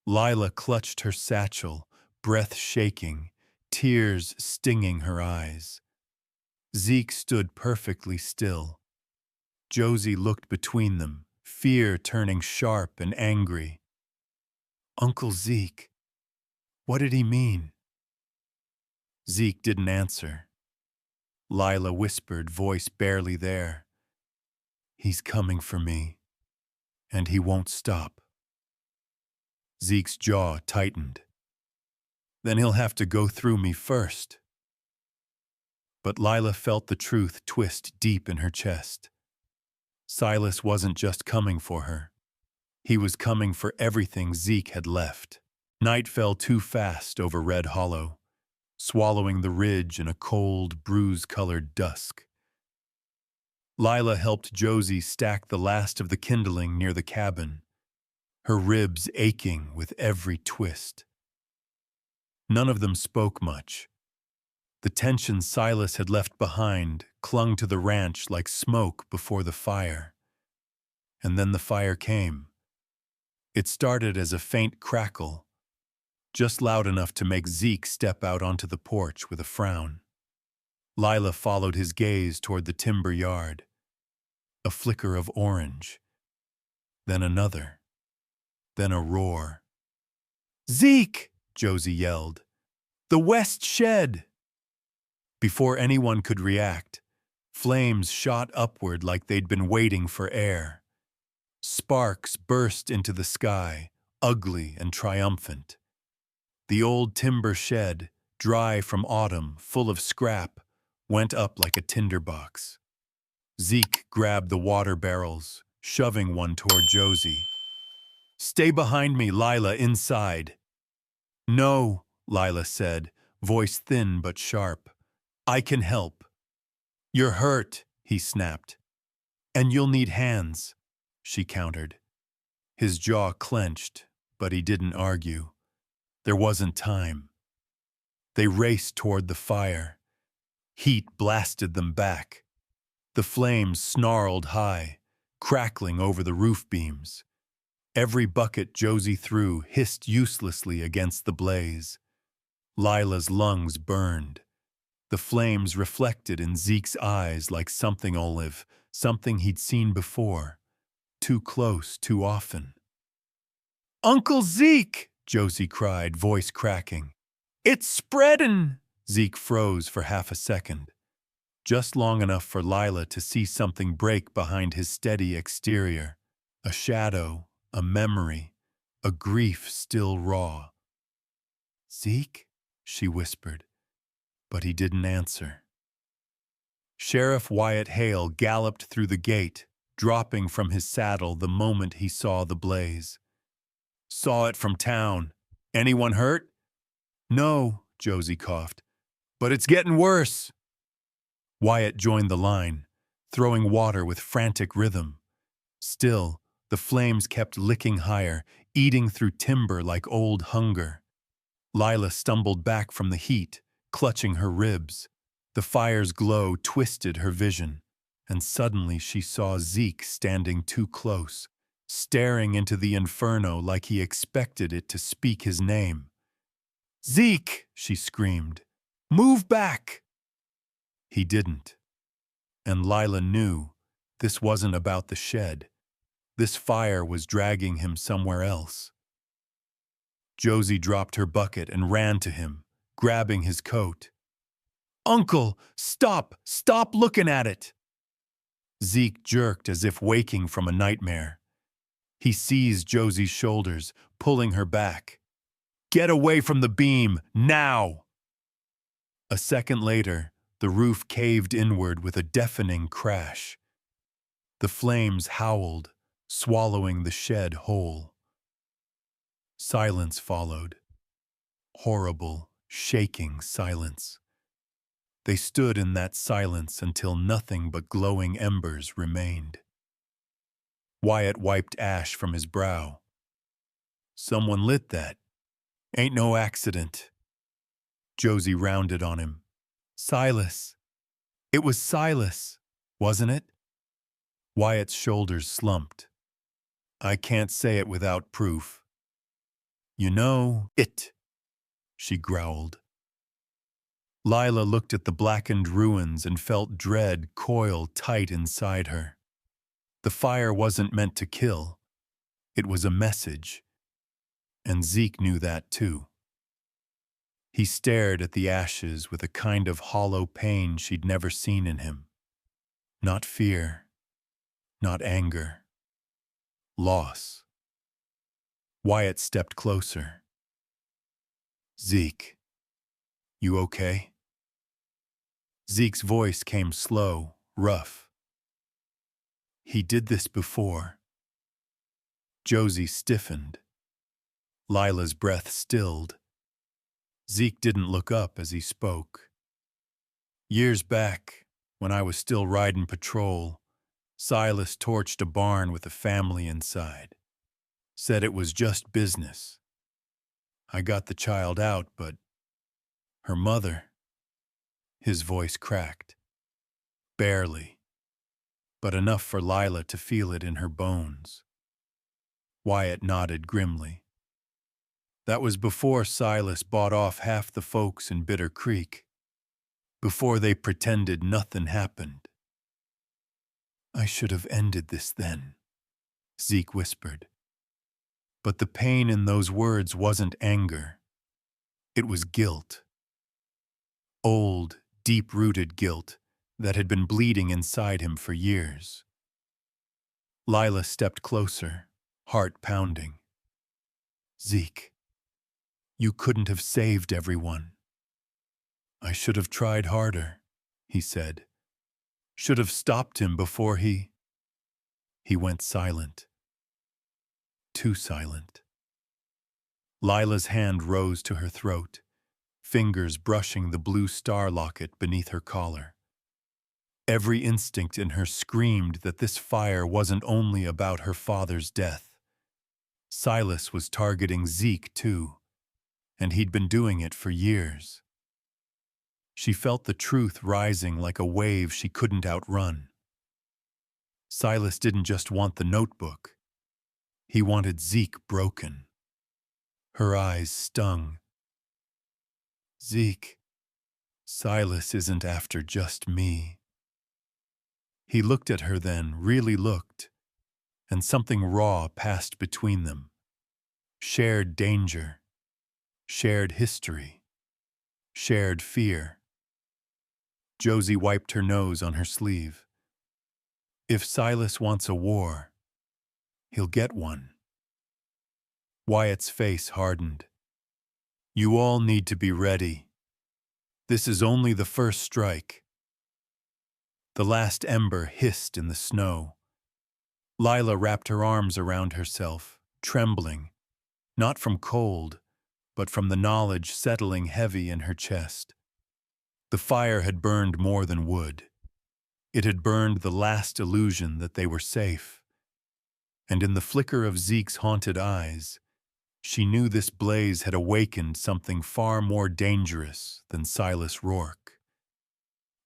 Lila clutched her satchel, breath shaking, tears stinging her eyes. Zeke stood perfectly still. Josie looked between them, fear turning sharp and angry. Uncle Zeke, what did he mean? Zeke didn't answer. Lila whispered, voice barely there. He's coming for me, and he won't stop. Zeke's jaw tightened. Then he'll have to go through me first. But Lila felt the truth twist deep in her chest. Silas wasn't just coming for her. He was coming for everything Zeke had left. Night fell too fast over Red Hollow, swallowing the ridge in a cold, bruise-colored dusk. Lila helped Josie stack the last of the kindling near the cabin, her ribs aching with every twist. None of them spoke much. The tension Silas had left behind clung to the ranch like smoke before the fire. And then the fire came. It started as a faint crackle, just loud enough to make Zeke step out onto the porch with a frown. Lila followed his gaze toward the timber yard. A flicker of orange, then another, then a roar. "Zeke!" Josie yelled. "The west shed!" Before anyone could react, flames shot upward like they'd been waiting for air. Sparks burst into the sky, ugly and triumphant. The old timber shed, dry from autumn, full of scrap, went up like a tinderbox. Zeke grabbed the water barrels, shoving one toward Josie. "Stay behind me, Lila, inside." "No," Lila said, voice thin but sharp. "I can help." "You're hurt," he snapped. "And you'll need hands," she countered. His jaw clenched, but he didn't argue. There wasn't time. They raced toward the fire. Heat blasted them back. The flames snarled high, crackling over the roof beams. Every bucket Josie threw hissed uselessly against the blaze. Lila's lungs burned. The flames reflected in Zeke's eyes like something olive, something he'd seen before. Too close, too often. "Uncle Zeke!" Josie cried, voice cracking. "It's spreadin'!" Zeke froze for half a second, just long enough for Lila to see something break behind his steady exterior. A shadow, a memory, a grief still raw. "Zeke?" she whispered, but he didn't answer. Sheriff Wyatt Hale galloped through the gate, dropping from his saddle the moment he saw the blaze. "Saw it from town. Anyone hurt?" "No," Josie coughed, "but it's getting worse." Wyatt joined the line, throwing water with frantic rhythm. Still, the flames kept licking higher, eating through timber like old hunger. Lila stumbled back from the heat, clutching her ribs. The fire's glow twisted her vision, and suddenly she saw Zeke standing too close, staring into the inferno like he expected it to speak his name. "Zeke!" she screamed. "Move back!" He didn't. And Lila knew this wasn't about the shed. This fire was dragging him somewhere else. Josie dropped her bucket and ran to him, grabbing his coat. "Uncle, stop! Stop looking at it!" Zeke jerked as if waking from a nightmare. He seized Josie's shoulders, pulling her back. "Get away from the beam, now!" A second later, the roof caved inward with a deafening crash. The flames howled, swallowing the shed whole. Silence followed. Horrible, shaking silence. They stood in that silence until nothing but glowing embers remained. Wyatt wiped ash from his brow. "Someone lit that. Ain't no accident." Josie rounded on him. "Silas. It was Silas, wasn't it?" Wyatt's shoulders slumped. "I can't say it without proof." "You know it," she growled. Lila looked at the blackened ruins and felt dread coil tight inside her. The fire wasn't meant to kill. It was a message. And Zeke knew that too. He stared at the ashes with a kind of hollow pain she'd never seen in him. Not fear, not anger. Loss. Wyatt stepped closer. "Zeke, you okay?" Zeke's voice came slow, rough. "He did this before." Josie stiffened. Lila's breath stilled. Zeke didn't look up as he spoke. Years back, when I was still riding patrol, Silas torched a barn with a family inside. Said it was just business. I got the child out, but her mother... His voice cracked. Barely, but enough for Lila to feel it in her bones. Wyatt nodded grimly. That was before Silas bought off half the folks in Bitter Creek. Before they pretended nothing happened. I should have ended this then, Zeke whispered. But the pain in those words wasn't anger. It was guilt. Old, deep-rooted guilt that had been bleeding inside him for years. Lila stepped closer, heart pounding. Zeke, you couldn't have saved everyone. I should have tried harder, he said. Should have stopped him before he... He went silent. Too silent. Lila's hand rose to her throat, fingers brushing the blue star locket beneath her collar. Every instinct in her screamed that this fire wasn't only about her father's death. Silas was targeting Zeke, too, and he'd been doing it for years. She felt the truth rising like a wave she couldn't outrun. Silas didn't just want the notebook. He wanted Zeke broken. Her eyes stung. Zeke, Silas isn't after just me. He looked at her then, really looked, and something raw passed between them. Shared danger, shared history, shared fear. Josie wiped her nose on her sleeve. If Silas wants a war, he'll get one. Wyatt's face hardened. You all need to be ready. This is only the first strike. The last ember hissed in the snow. Lila wrapped her arms around herself, trembling, not from cold, but from the knowledge settling heavy in her chest. The fire had burned more than wood. It had burned the last illusion that they were safe. And in the flicker of Zeke's haunted eyes, she knew this blaze had awakened something far more dangerous than Silas Rourke.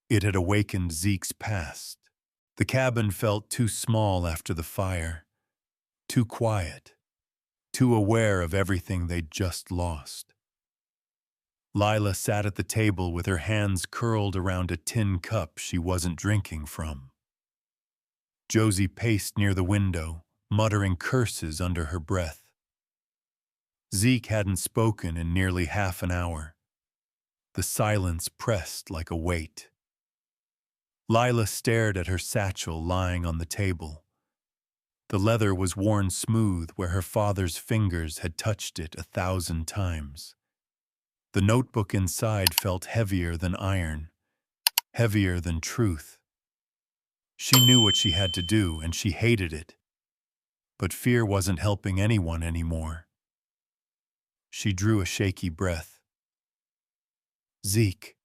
It had awakened Zeke's past. The cabin felt too small after the fire, too quiet, too aware of everything they'd just lost. Lila sat at the table with her hands curled around a tin cup she wasn't drinking from. Josie paced near the window, muttering curses under her breath. Zeke hadn't spoken in nearly half an hour. The silence pressed like a weight. Lila stared at her satchel lying on the table. The leather was worn smooth where her father's fingers had touched it 1,000 times. The notebook inside felt heavier than iron, heavier than truth. She knew what she had to do, and she hated it. But fear wasn't helping anyone anymore. She drew a shaky breath. Zeke.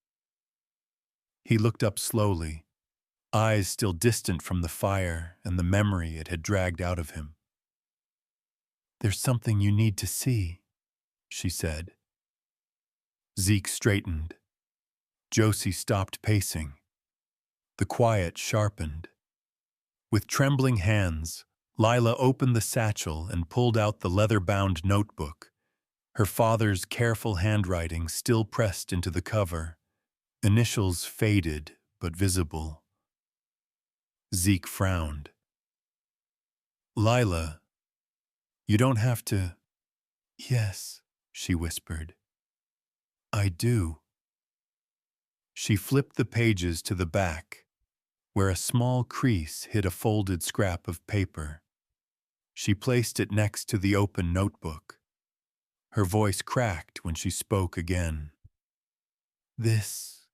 He looked up slowly, eyes still distant from the fire and the memory it had dragged out of him. There's something you need to see, she said. Zeke straightened. Josie stopped pacing. The quiet sharpened. With trembling hands, Lila opened the satchel and pulled out the leather-bound notebook, her father's careful handwriting still pressed into the cover, initials faded but visible. Zeke frowned. Lila, you don't have to... Yes, she whispered. I do. She flipped the pages to the back, where a small crease hid a folded scrap of paper. She placed it next to the open notebook. Her voice cracked when she spoke again. This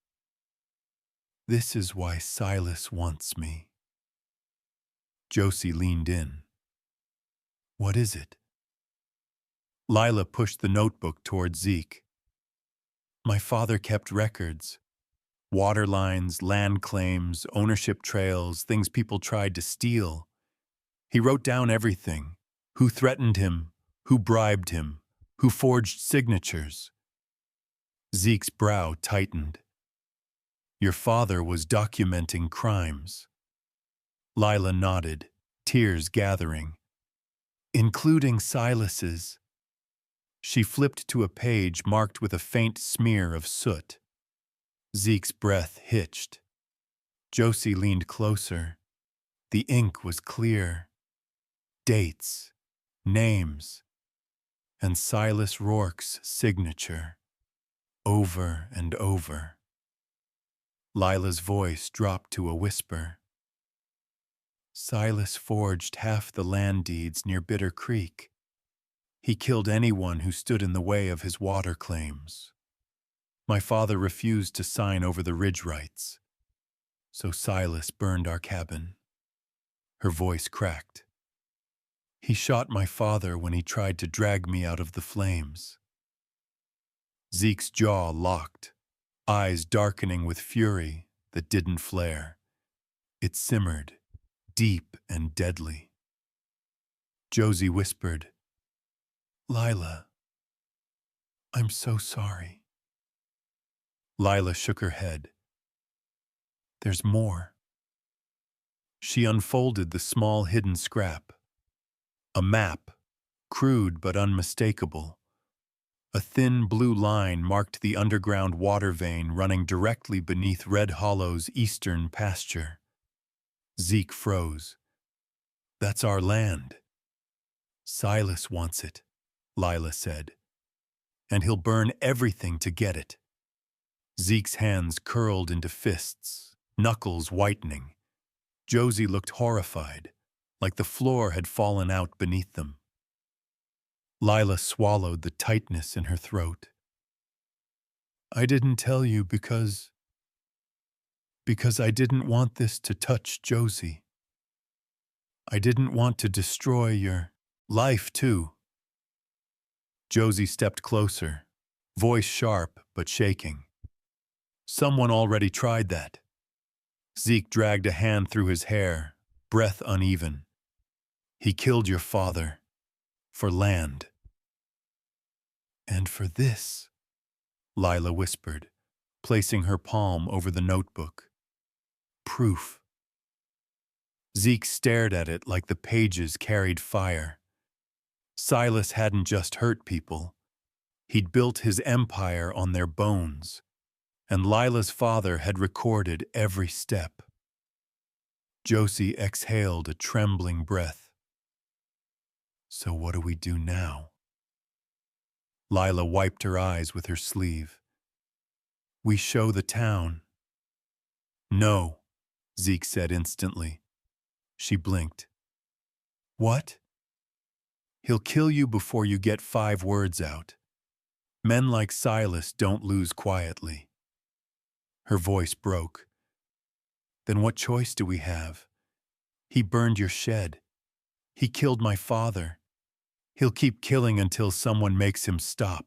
is why Silas wants me. Josie leaned in. What is it? Lila pushed the notebook toward Zeke. My father kept records. Water lines, land claims, ownership trails, things people tried to steal. He wrote down everything. Who threatened him, who bribed him, who forged signatures. Zeke's brow tightened. Your father was documenting crimes. Lila nodded, tears gathering. Including Silas's. She flipped to a page marked with a faint smear of soot. Zeke's breath hitched. Josie leaned closer. The ink was clear. Dates, names, and Silas Rourke's signature. Over and over. Lila's voice dropped to a whisper. Silas forged half the land deeds near Bitter Creek. He killed anyone who stood in the way of his water claims. My father refused to sign over the ridge rights, so Silas burned our cabin. Her voice cracked. He shot my father when he tried to drag me out of the flames. Zeke's jaw locked, eyes darkening with fury that didn't flare. It simmered, deep and deadly. Josie whispered, Lila, I'm so sorry. Lila shook her head. There's more. She unfolded the small hidden scrap. A map, crude but unmistakable. A thin blue line marked the underground water vein running directly beneath Red Hollow's eastern pasture. Zeke froze. That's our land. Silas wants it, Lila said. And he'll burn everything to get it. Zeke's hands curled into fists, knuckles whitening. Josie looked horrified, like the floor had fallen out beneath them. Lila swallowed the tightness in her throat. I didn't tell you because I didn't want this to touch Josie. I didn't want to destroy your life, too. Josie stepped closer, voice sharp but shaking. Someone already tried that. Zeke dragged a hand through his hair, breath uneven. He killed your father. For land. And for this, Lila whispered, placing her palm over the notebook. Proof. Zeke stared at it like the pages carried fire. Silas hadn't just hurt people. He'd built his empire on their bones, and Lila's father had recorded every step. Josie exhaled a trembling breath. So what do we do now? Lila wiped her eyes with her sleeve. We show the town. No, Zeke said instantly. She blinked. What? He'll kill you before you get 5 words out. Men like Silas don't lose quietly. Her voice broke. Then what choice do we have? He burned your shed. He killed my father. He'll keep killing until someone makes him stop.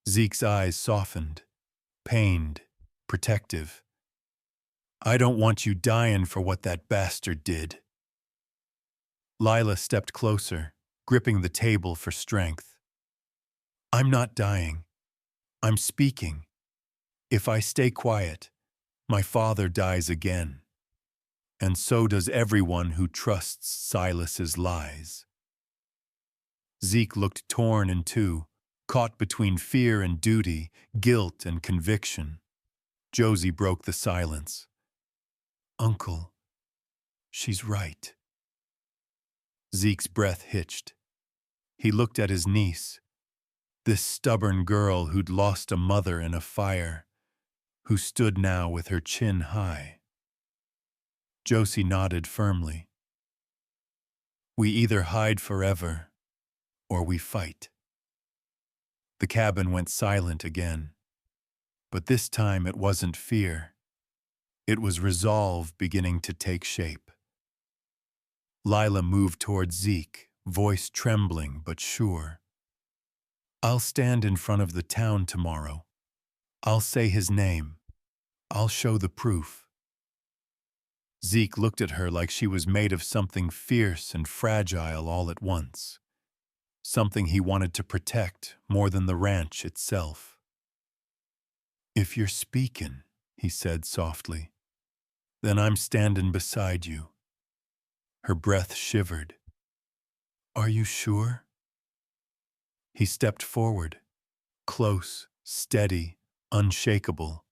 Zeke's eyes softened, pained, protective. I don't want you dying for what that bastard did. Lila stepped closer, gripping the table for strength. I'm not dying. I'm speaking. If I stay quiet, my father dies again. And so does everyone who trusts Silas's lies. Zeke looked torn in two, caught between fear and duty, guilt and conviction. Josie broke the silence. Uncle, she's right. Zeke's breath hitched. He looked at his niece, this stubborn girl who'd lost a mother in a fire, who stood now with her chin high. Josie nodded firmly. We either hide forever, or we fight. The cabin went silent again, but this time it wasn't fear. It was resolve beginning to take shape. Lila moved toward Zeke, voice trembling but sure. "I'll stand in front of the town tomorrow. I'll say his name. I'll show the proof." Zeke looked at her like she was made of something fierce and fragile all at once, something he wanted to protect more than the ranch itself. "If you're speaking," he said softly, "then I'm standing beside you." Her breath shivered. "Are you sure?" He stepped forward, close, steady, unshakable.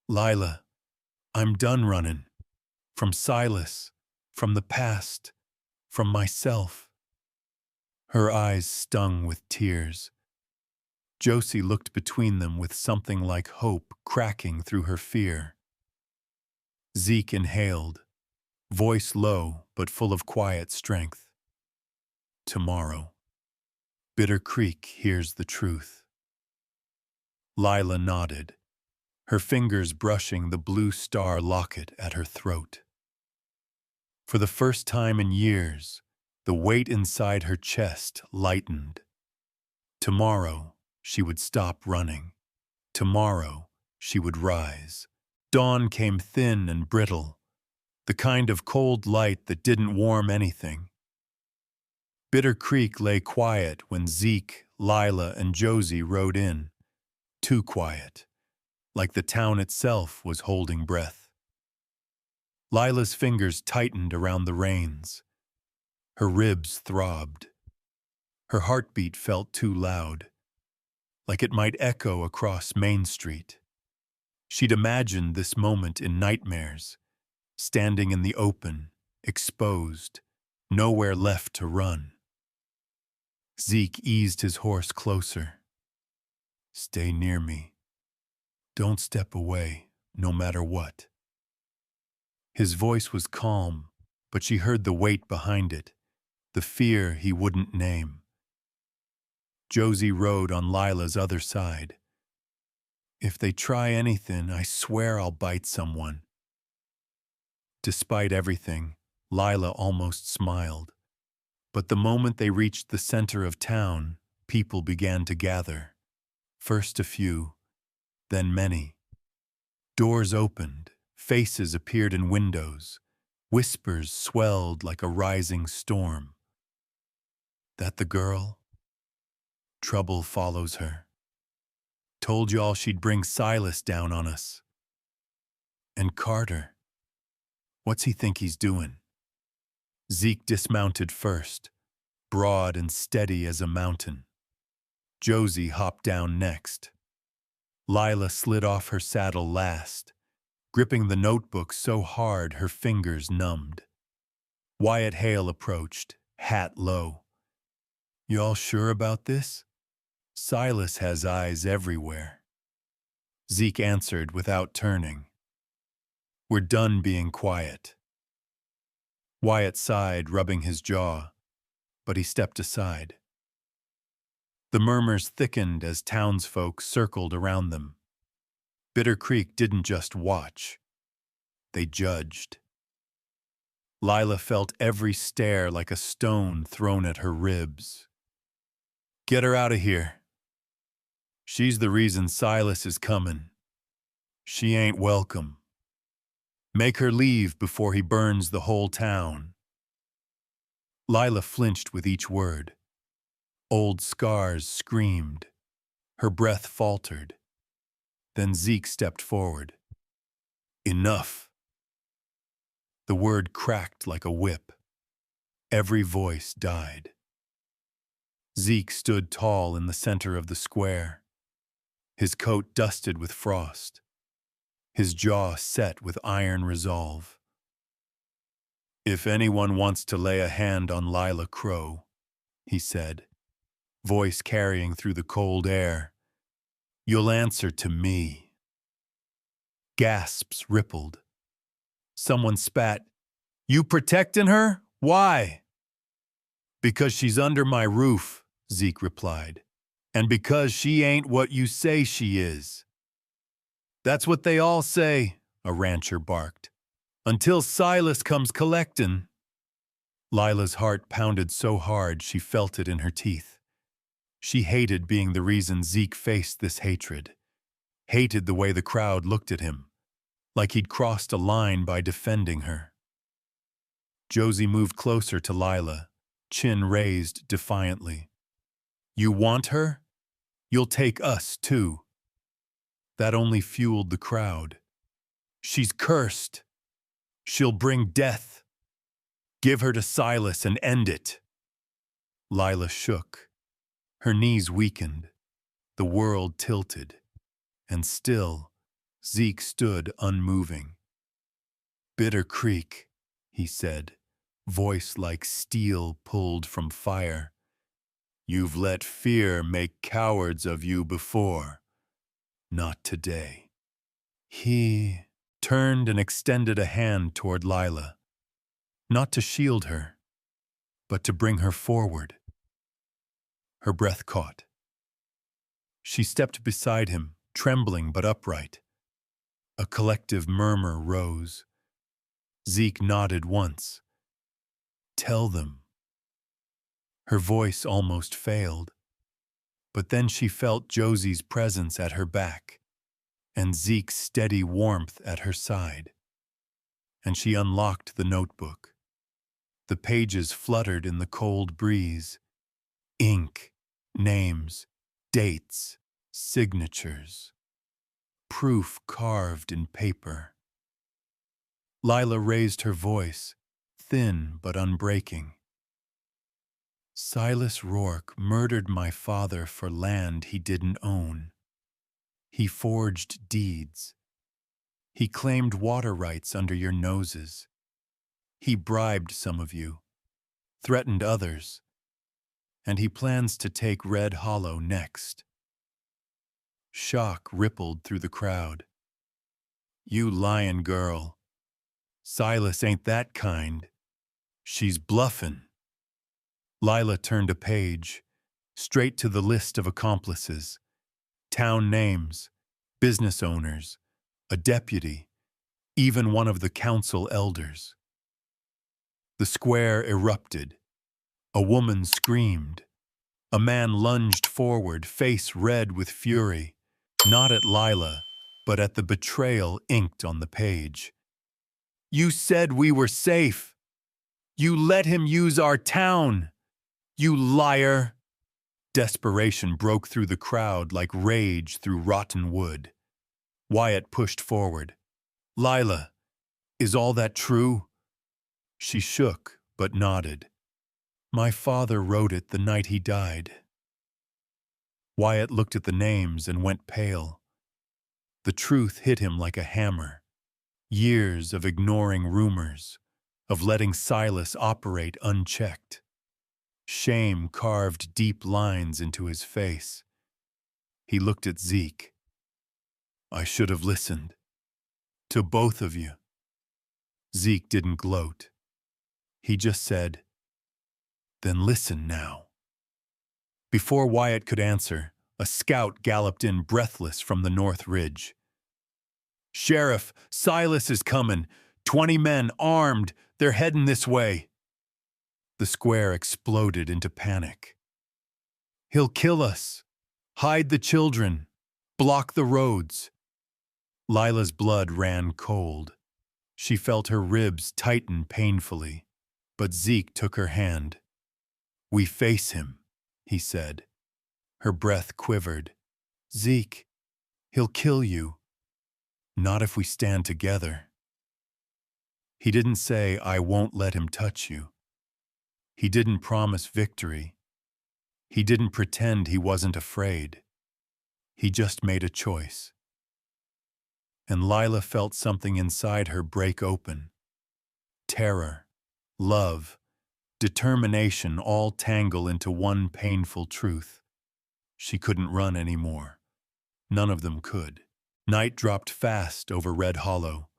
"Lila, I'm done running. From Silas, from the past, from myself." Her eyes stung with tears. Josie looked between them with something like hope cracking through her fear. Zeke inhaled, voice low but full of quiet strength. "Tomorrow. Bitter Creek hears the truth." Lila nodded, her fingers brushing the blue star locket at her throat. For the first time in years, the weight inside her chest lightened. Tomorrow, she would stop running. Tomorrow, she would rise. Dawn came thin and brittle, the kind of cold light that didn't warm anything. Bitter Creek lay quiet when Zeke, Lila, and Josie rode in. Too quiet, like the town itself was holding breath. Lila's fingers tightened around the reins. Her ribs throbbed. Her heartbeat felt too loud, like it might echo across Main Street. She'd imagined this moment in nightmares, standing in the open, exposed, nowhere left to run. Zeke eased his horse closer. "Stay near me. Don't step away, no matter what." His voice was calm, but she heard the weight behind it, the fear he wouldn't name. Josie rode on Lila's other side. "If they try anything, I swear I'll bite someone." Despite everything, Lila almost smiled. But the moment they reached the center of town, people began to gather. First a few, then many. Doors opened, faces appeared in windows, whispers swelled like a rising storm. "That the girl? Trouble follows her. Told y'all she'd bring Silas down on us. And Carter, what's he think he's doing?" Zeke dismounted first, broad and steady as a mountain. Josie hopped down next. Lila slid off her saddle last, gripping the notebook so hard her fingers numbed. Wyatt Hale approached, hat low. "You all sure about this? Silas has eyes everywhere." Zeke answered without turning. "We're done being quiet." Wyatt sighed, rubbing his jaw, but he stepped aside. The murmurs thickened as townsfolk circled around them. Bitter Creek didn't just watch. They judged. Lila felt every stare like a stone thrown at her ribs. "Get her out of here. She's the reason Silas is coming. She ain't welcome. Make her leave before he burns the whole town." Lila flinched with each word. Old scars screamed. Her breath faltered. Then Zeke stepped forward. "Enough." The word cracked like a whip. Every voice died. Zeke stood tall in the center of the square, his coat dusted with frost, his jaw set with iron resolve. "If anyone wants to lay a hand on Lila Crowe," he said, voice carrying through the cold air, "you'll answer to me." Gasps rippled. Someone spat, "You protecting her? Why?" "Because she's under my roof," Zeke replied, "and because she ain't what you say she is." "That's what they all say," a rancher barked, "until Silas comes collecting." Lila's heart pounded so hard she felt it in her teeth. She hated being the reason Zeke faced this hatred. Hated the way the crowd looked at him, like he'd crossed a line by defending her. Josie moved closer to Lila, chin raised defiantly. "You want her? You'll take us, too." That only fueled the crowd. "She's cursed. She'll bring death. Give her to Silas and end it." Lila shook. Her knees weakened. The world tilted. And still, Zeke stood unmoving. "Bitter Creek," he said, voice like steel pulled from fire. "You've let fear make cowards of you before. Not today." He turned and extended a hand toward Lila, not to shield her, but to bring her forward. Her breath caught. She stepped beside him, trembling but upright. A collective murmur rose. Zeke nodded once. "Tell them." Her voice almost failed, but then she felt Josie's presence at her back and Zeke's steady warmth at her side. And she unlocked the notebook. The pages fluttered in the cold breeze. Ink, names, dates, signatures. Proof carved in paper. Lila raised her voice, thin but unbreaking. "Silas Rourke murdered my father for land he didn't own. He forged deeds. He claimed water rights under your noses. He bribed some of you, threatened others, and he plans to take Red Hollow next." Shock rippled through the crowd. "You lying girl. Silas ain't that kind. She's bluffin'." Lila turned a page, straight to the list of accomplices. Town names, business owners, a deputy, even one of the council elders. The square erupted. A woman screamed. A man lunged forward, face red with fury, not at Lila, but at the betrayal inked on the page. "You said we were safe. You let him use our town. You liar!" Desperation broke through the crowd like rage through rotten wood. Wyatt pushed forward. "Lila, is all that true?" She shook, but nodded. "My father wrote it the night he died." Wyatt looked at the names and went pale. The truth hit him like a hammer. Years of ignoring rumors, of letting Silas operate unchecked. Shame carved deep lines into his face. He looked at Zeke. "I should have listened. To both of you." Zeke didn't gloat. He just said, "Then listen now." Before Wyatt could answer, a scout galloped in breathless from the North Ridge. "Sheriff, Silas is comin'. 20 men, armed. They're headin' this way." The square exploded into panic. "He'll kill us. Hide the children. Block the roads." Lila's blood ran cold. She felt her ribs tighten painfully, but Zeke took her hand. "We face him," he said. Her breath quivered. "Zeke, he'll kill you. Not if we stand together." He didn't say, "I won't let him touch you." He didn't promise victory. He didn't pretend he wasn't afraid. He just made a choice. And Lila felt something inside her break open. Terror, love, determination all tangle into one painful truth. She couldn't run anymore. None of them could. Night dropped fast over Red Hollow,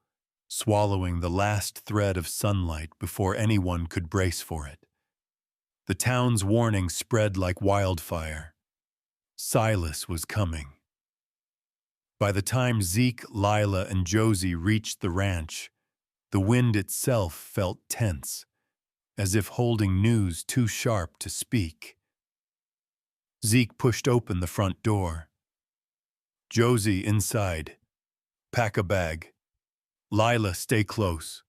swallowing the last thread of sunlight before anyone could brace for it. The town's warning spread like wildfire. Silas was coming. By the time Zeke, Lila, and Josie reached the ranch, the wind itself felt tense. as if holding news too sharp to speak. Zeke pushed open the front door. "Josie, inside. Pack a bag. Lila, stay close."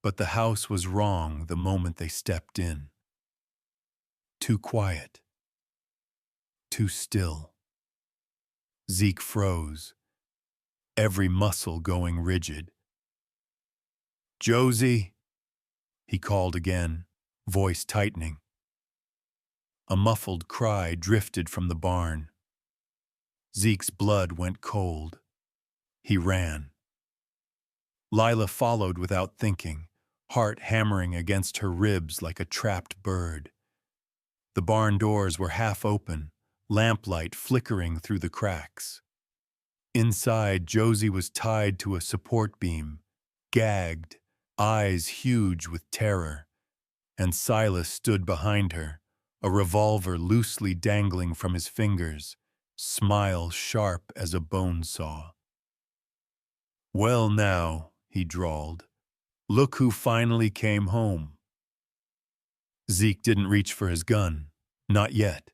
But the house was wrong the moment they stepped in. Too quiet. Too still. Zeke froze, every muscle going rigid. "Josie," he called again, voice tightening. A muffled cry drifted from the barn. Zeke's blood went cold. He ran. Lila followed without thinking, heart hammering against her ribs like a trapped bird. The barn doors were half open, lamplight flickering through the cracks. Inside, Josie was tied to a support beam, gagged, eyes huge with terror, and Silas stood behind her, a revolver loosely dangling from his fingers, smile sharp as a bone saw. "Well now," he drawled, "look who finally came home." Zeke didn't reach for his gun, not yet.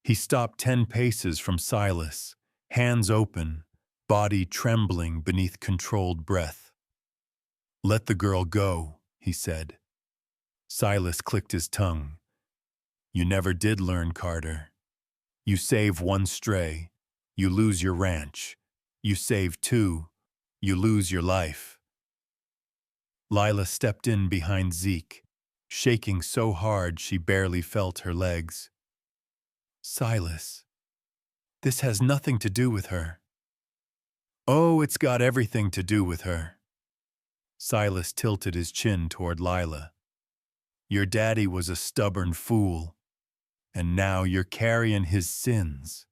He stopped 10 paces from Silas, hands open, body trembling beneath controlled breath. "Let the girl go," he said. Silas clicked his tongue. "You never did learn, Carter. You save one stray, you lose your ranch. You save two, you lose your life." Lila stepped in behind Zeke, shaking so hard she barely felt her legs. "Silas, this has nothing to do with her." "Oh, it's got everything to do with her." Silas tilted his chin toward Lila. "Your daddy was a stubborn fool, and now you're carrying his sins."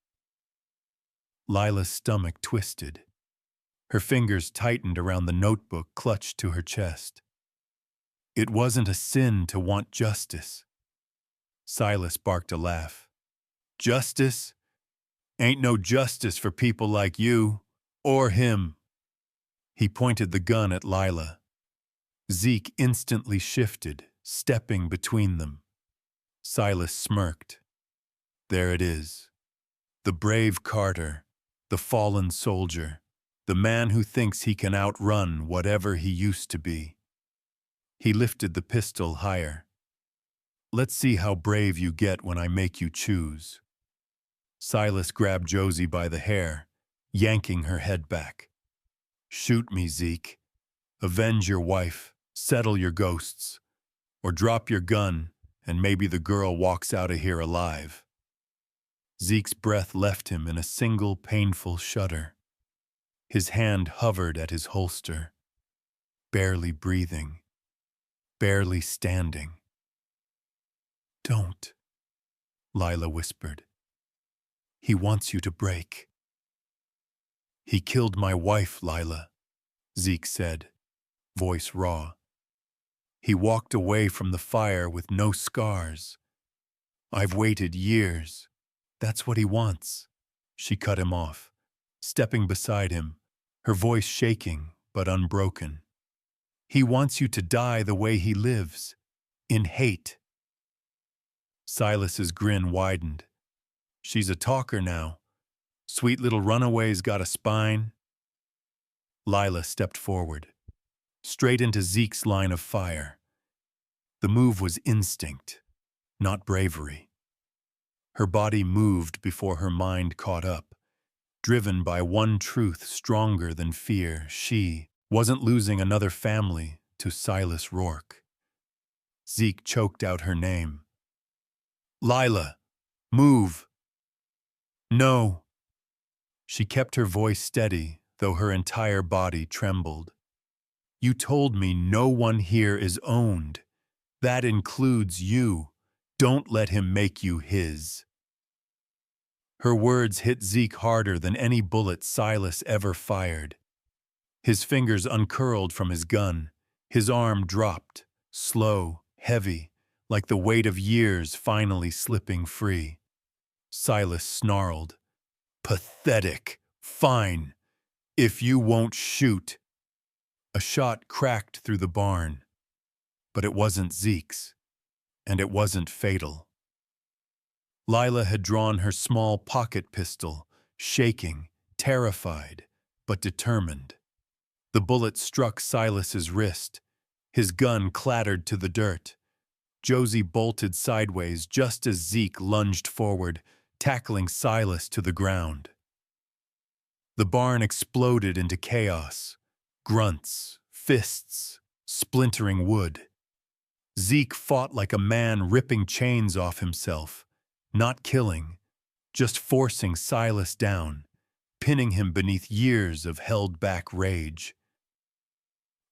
Lila's stomach twisted. Her fingers tightened around the notebook clutched to her chest. "It wasn't a sin to want justice." Silas barked a laugh. "Justice? Ain't no justice for people like you, or him." He pointed the gun at Lila. Zeke instantly shifted, stepping between them. Silas smirked. "There it is. The brave Carter, the fallen soldier, the man who thinks he can outrun whatever he used to be." He lifted the pistol higher. "Let's see how brave you get when I make you choose." Silas grabbed Josie by the hair, yanking her head back. "Shoot me, Zeke. Avenge your wife, settle your ghosts, or drop your gun and maybe the girl walks out of here alive." Zeke's breath left him in a single painful shudder. His hand hovered at his holster, barely breathing, barely standing. "Don't," Lila whispered. "He wants you to break." "He killed my wife, Lila," Zeke said, voice raw. "He walked away from the fire with no scars. I've waited years. That's what he wants." She cut him off, stepping beside him, her voice shaking but unbroken. "He wants you to die the way he lives, in hate." Silas's grin widened. "She's a talker now. Sweet little Runaway's got a spine." Lila stepped forward, straight into Zeke's line of fire. The move was instinct, not bravery. Her body moved before her mind caught up, driven by one truth stronger than fear. She wasn't losing another family to Silas Rourke. Zeke choked out her name. "Lila, move!" "No." She kept her voice steady, though her entire body trembled. "You told me no one here is owned. That includes you. Don't let him make you his." Her words hit Zeke harder than any bullet Silas ever fired. His fingers uncurled from his gun. His arm dropped, slow, heavy, like the weight of years finally slipping free. Silas snarled. "Pathetic. Fine. If you won't shoot." A shot cracked through the barn. but it wasn't Zeke's, and it wasn't fatal. Lila had drawn her small pocket pistol, shaking, terrified, but determined. The bullet struck Silas's wrist. His gun clattered to the dirt. Josie bolted sideways just as Zeke lunged forward, tackling Silas to the ground. The barn exploded into chaos. Grunts, fists, splintering wood. Zeke fought like a man ripping chains off himself, not killing, just forcing Silas down, pinning him beneath years of held-back rage.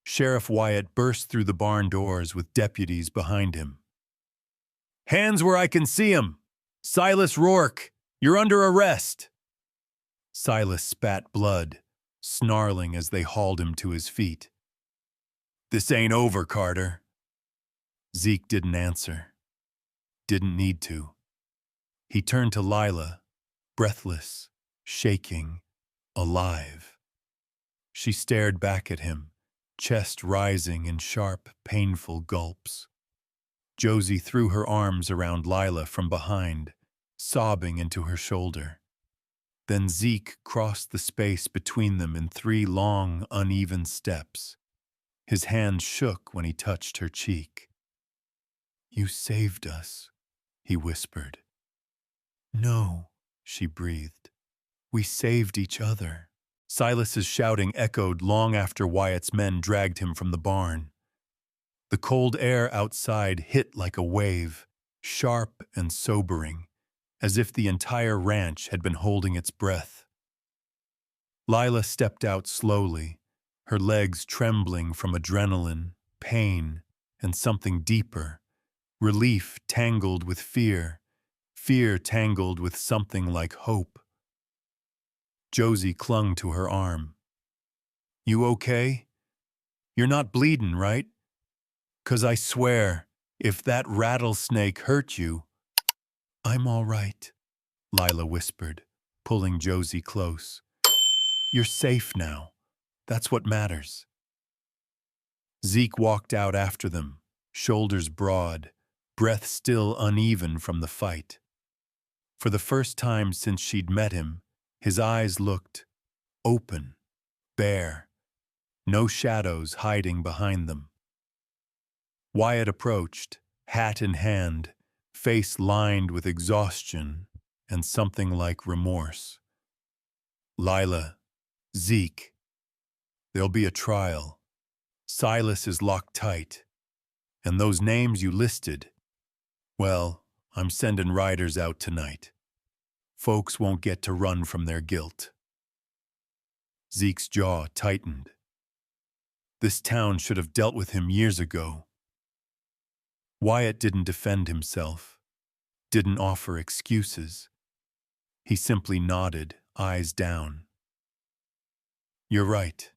Sheriff Wyatt burst through the barn doors with deputies behind him. "Hands where I can see 'em! Silas Rourke, you're under arrest!" Silas spat blood, snarling as they hauled him to his feet. "This ain't over, Carter." Zeke didn't answer. Didn't need to. He turned to Lila, breathless, shaking, alive. She stared back at him, chest rising in sharp, painful gulps. Josie threw her arms around Lila from behind, sobbing into her shoulder. Then Zeke crossed the space between them in 3 long, uneven steps. His hand shook when he touched her cheek. "You saved us," he whispered. "No," she breathed. "We saved each other." Silas's shouting echoed long after Wyatt's men dragged him from the barn. The cold air outside hit like a wave, sharp and sobering, as if the entire ranch had been holding its breath. Lila stepped out slowly, her legs trembling from adrenaline, pain, and something deeper, relief tangled with fear, fear tangled with something like hope. Josie clung to her arm. "You okay? You're not bleeding, right? 'Cause I swear, if that rattlesnake hurt you—" "I'm all right," Lila whispered, pulling Josie close. "You're safe now. That's what matters." Zeke walked out after them, shoulders broad, breath still uneven from the fight. For the first time since she'd met him, his eyes looked open, bare, no shadows hiding behind them. Wyatt approached, hat in hand, face lined with exhaustion and something like remorse. "Lila, Zeke, there'll be a trial. Silas is locked tight. And those names you listed, well, I'm sending riders out tonight. Folks won't get to run from their guilt." Zeke's jaw tightened. This town should have dealt with him years ago. Wyatt didn't defend himself, didn't offer excuses. He simply nodded, eyes down. "You're right.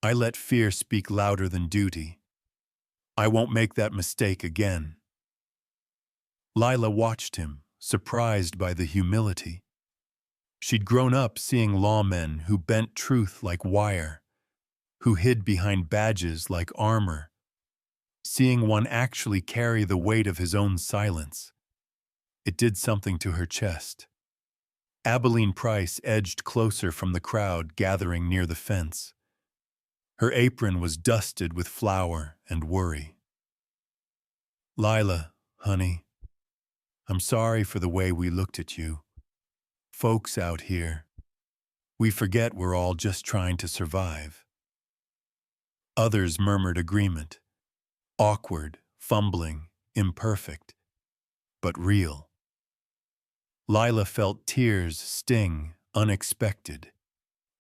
I let fear speak louder than duty. I won't make that mistake again." Lila watched him, surprised by the humility. She'd grown up seeing lawmen who bent truth like wire, who hid behind badges like armor, seeing one actually carry the weight of his own silence. It did something to her chest. Abilene Price edged closer from the crowd gathering near the fence. Her apron was dusted with flour and worry. "Lila, honey, I'm sorry for the way we looked at you. Folks out here, we forget we're all just trying to survive." Others murmured agreement. Awkward, fumbling, imperfect, but real. Lila felt tears sting, unexpected.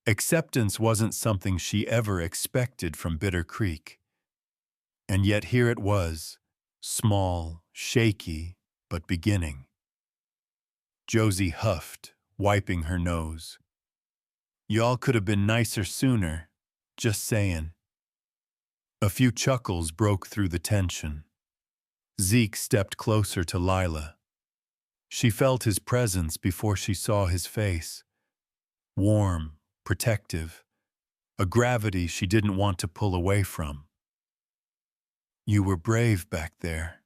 Acceptance wasn't something she ever expected from Bitter Creek. And yet here it was, small, shaky, but beginning. Josie huffed, wiping her nose. "Y'all could have been nicer sooner, just saying." A few chuckles broke through the tension. Zeke stepped closer to Lila. She felt his presence before she saw his face. Warm, protective, a gravity she didn't want to pull away from. "You were brave back there,"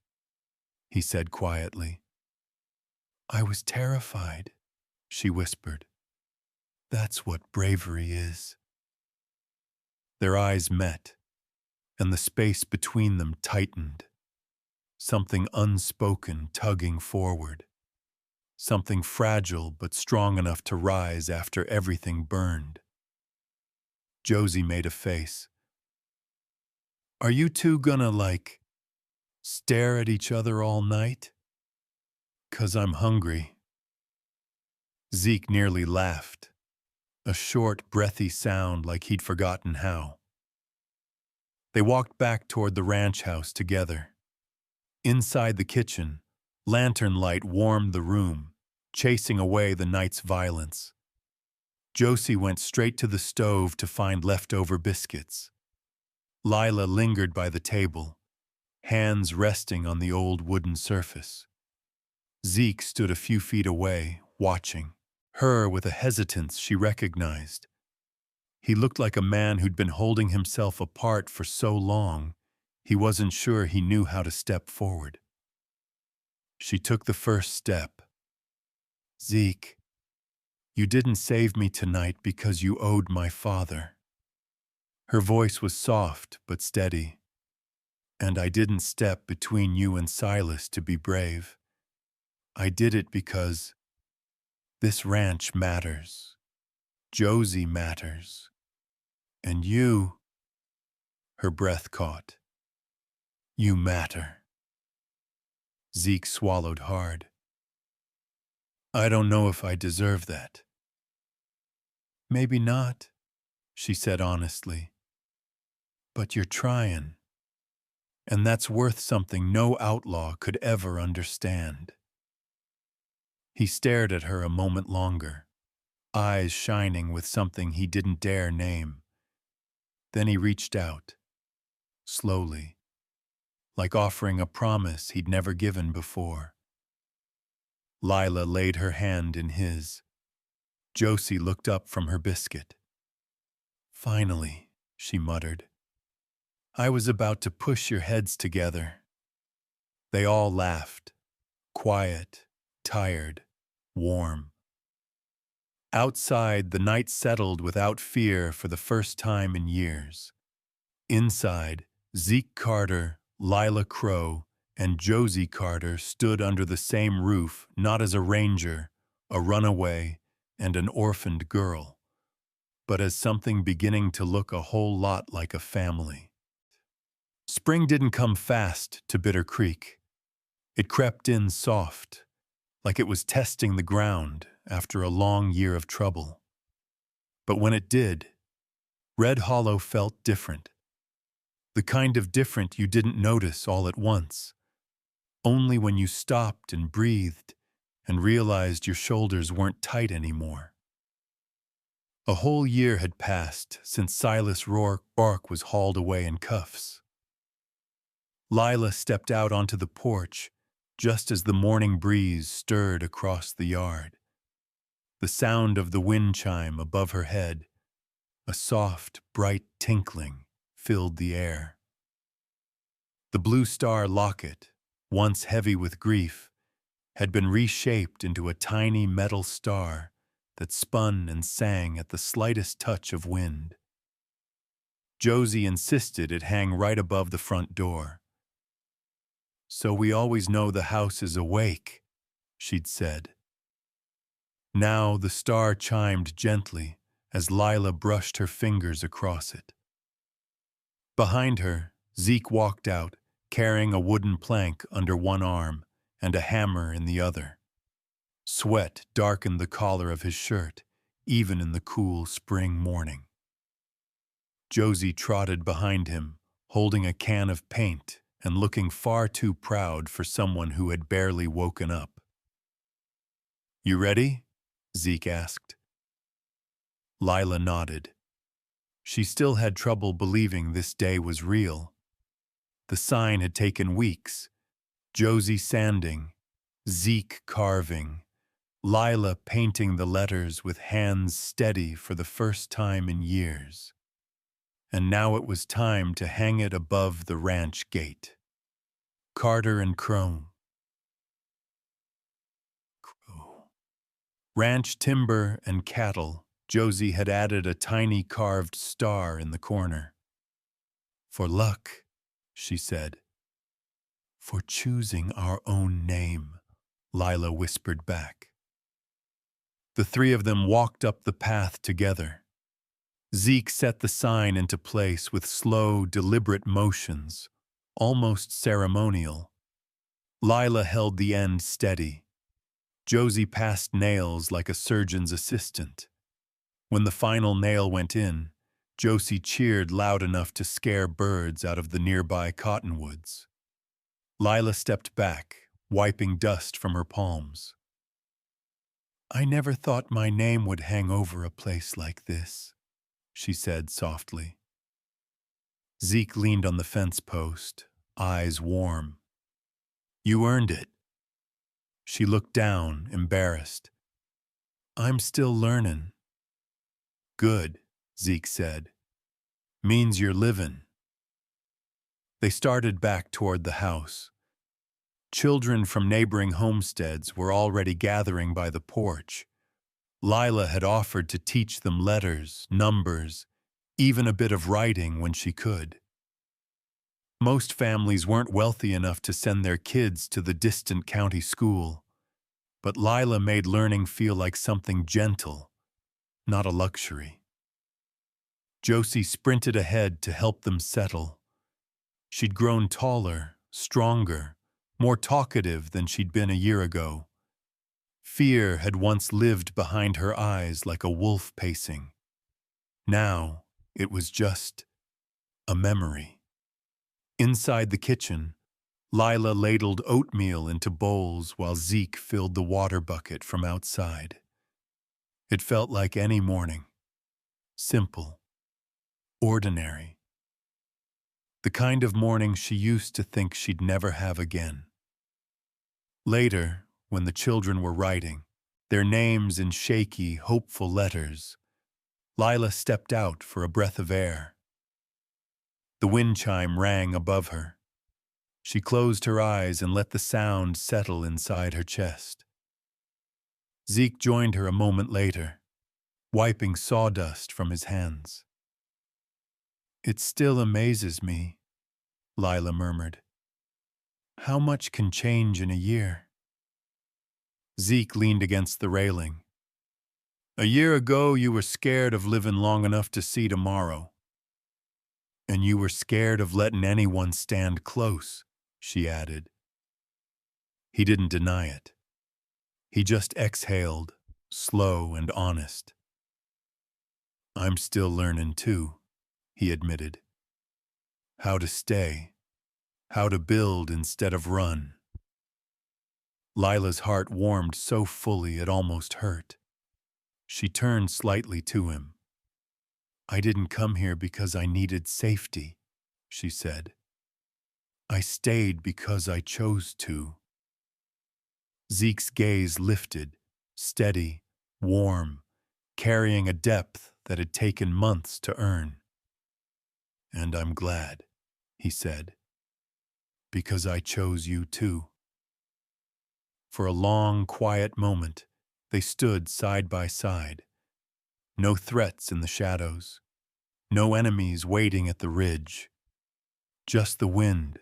he said quietly. "I was terrified," she whispered. "That's what bravery is." Their eyes met, and the space between them tightened. Something unspoken tugging forward. Something fragile but strong enough to rise after everything burned. Josie made a face. "Are you two gonna, stare at each other all night? 'Cause I'm hungry." Zeke nearly laughed, a short, breathy sound like he'd forgotten how. They walked back toward the ranch house together. Inside the kitchen, lantern light warmed the room, chasing away the night's violence. Josie went straight to the stove to find leftover biscuits. Lila lingered by the table, hands resting on the old wooden surface. Zeke stood a few feet away, watching, her with a hesitance she recognized. He looked like a man who'd been holding himself apart for so long, he wasn't sure he knew how to step forward. She took the first step. "Zeke, you didn't save me tonight because you owed my father." Her voice was soft but steady. "And I didn't step between you and Silas to be brave. I did it because this ranch matters. Josie matters. And you," her breath caught, "you matter." Zeke swallowed hard. "I don't know if I deserve that." "Maybe not," she said honestly. "But you're trying. And that's worth something no outlaw could ever understand." He stared at her a moment longer, eyes shining with something he didn't dare name. Then he reached out, slowly, like offering a promise he'd never given before. Lila laid her hand in his. Josie looked up from her biscuit. "Finally," she muttered. "I was about to push your heads together." They all laughed, quiet, tired, warm. Outside, the night settled without fear for the first time in years. Inside, Zeke Carter, Lila Crowe, and Josie Carter stood under the same roof, not as a ranger, a runaway, and an orphaned girl, but as something beginning to look a whole lot like a family. Spring didn't come fast to Bitter Creek. It crept in soft, like it was testing the ground after a long year of trouble. But when it did, Red Hollow felt different. The kind of different you didn't notice all at once, only when you stopped and breathed and realized your shoulders weren't tight anymore. A whole year had passed since Silas Rourke was hauled away in cuffs. Lila stepped out onto the porch just as the morning breeze stirred across the yard. The sound of the wind chime above her head, a soft, bright tinkling, filled the air. The blue star locket, once heavy with grief, had been reshaped into a tiny metal star that spun and sang at the slightest touch of wind. Josie insisted it hang right above the front door. "So we always know the house is awake," she'd said. Now the star chimed gently as Lila brushed her fingers across it. Behind her, Zeke walked out, carrying a wooden plank under one arm and a hammer in the other. Sweat darkened the collar of his shirt, even in the cool spring morning. Josie trotted behind him, holding a can of paint and looking far too proud for someone who had barely woken up. "You ready?" Zeke asked. Lila nodded. She still had trouble believing this day was real. The sign had taken weeks. Josie sanding, Zeke carving, Lila painting the letters with hands steady for the first time in years. and now it was time to hang it above the ranch gate. Carter and Crowe. Ranch timber and cattle, Josie had added a tiny carved star in the corner. "For luck," she said. "For choosing our own name," Lila whispered back. The three of them walked up the path together. Zeke set the sign into place with slow, deliberate motions, almost ceremonial. Lila held the end steady. Josie passed nails like a surgeon's assistant. When the final nail went in, Josie cheered loud enough to scare birds out of the nearby cottonwoods. Lila stepped back, wiping dust from her palms. "I never thought my name would hang over a place like this," she said softly. Zeke leaned on the fence post, eyes warm. "You earned it." She looked down, embarrassed. "I'm still learning." "Good," Zeke said. "Means you're living." They started back toward the house. Children from neighboring homesteads were already gathering by the porch. Lila had offered to teach them letters, numbers, even a bit of writing when she could. Most families weren't wealthy enough to send their kids to the distant county school, but Lila made learning feel like something gentle, not a luxury. Josie sprinted ahead to help them settle. She'd grown taller, stronger, more talkative than she'd been a year ago. Fear had once lived behind her eyes like a wolf pacing. Now, it was just a memory. Inside the kitchen, Lila ladled oatmeal into bowls while Zeke filled the water bucket from outside. It felt like any morning. Simple. Ordinary. The kind of morning she used to think she'd never have again. Later, when the children were writing, their names in shaky, hopeful letters, Lila stepped out for a breath of air. The wind chime rang above her. She closed her eyes and let the sound settle inside her chest. Zeke joined her a moment later, wiping sawdust from his hands. "It still amazes me," Lila murmured. "How much can change in a year?" Zeke leaned against the railing. "A year ago, you were scared of living long enough to see tomorrow. And you were scared of letting anyone stand close," she added. He didn't deny it. He just exhaled, slow and honest. "I'm still learning too," he admitted. "How to stay, how to build instead of run." Lila's heart warmed so fully it almost hurt. She turned slightly to him. "I didn't come here because I needed safety," she said. "I stayed because I chose to." Zeke's gaze lifted, steady, warm, carrying a depth that had taken months to earn. "And I'm glad," he said, "because I chose you too." For a long, quiet moment, they stood side by side. No threats in the shadows, no enemies waiting at the ridge. Just the wind,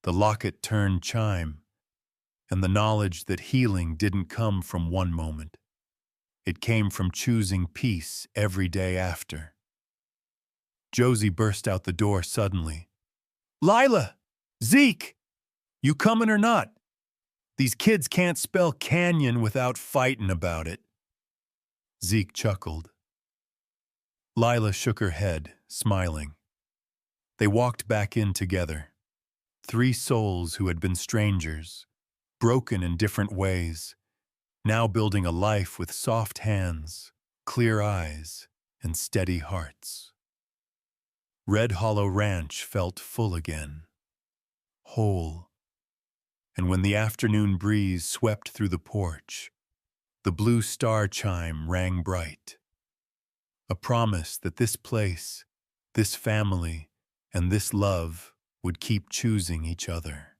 the locket-turned chime, and the knowledge that healing didn't come from one moment. It came from choosing peace every day after. Josie burst out the door suddenly. "Lila! Zeke! You coming or not? These kids can't spell canyon without fighting about it." Zeke chuckled. Lila shook her head, smiling. They walked back in together. Three souls who had been strangers, broken in different ways, now building a life with soft hands, clear eyes, and steady hearts. Red Hollow Ranch felt full again, whole. And when the afternoon breeze swept through the porch, the blue star chime rang bright. A promise that this place, This family and this love would keep choosing each other.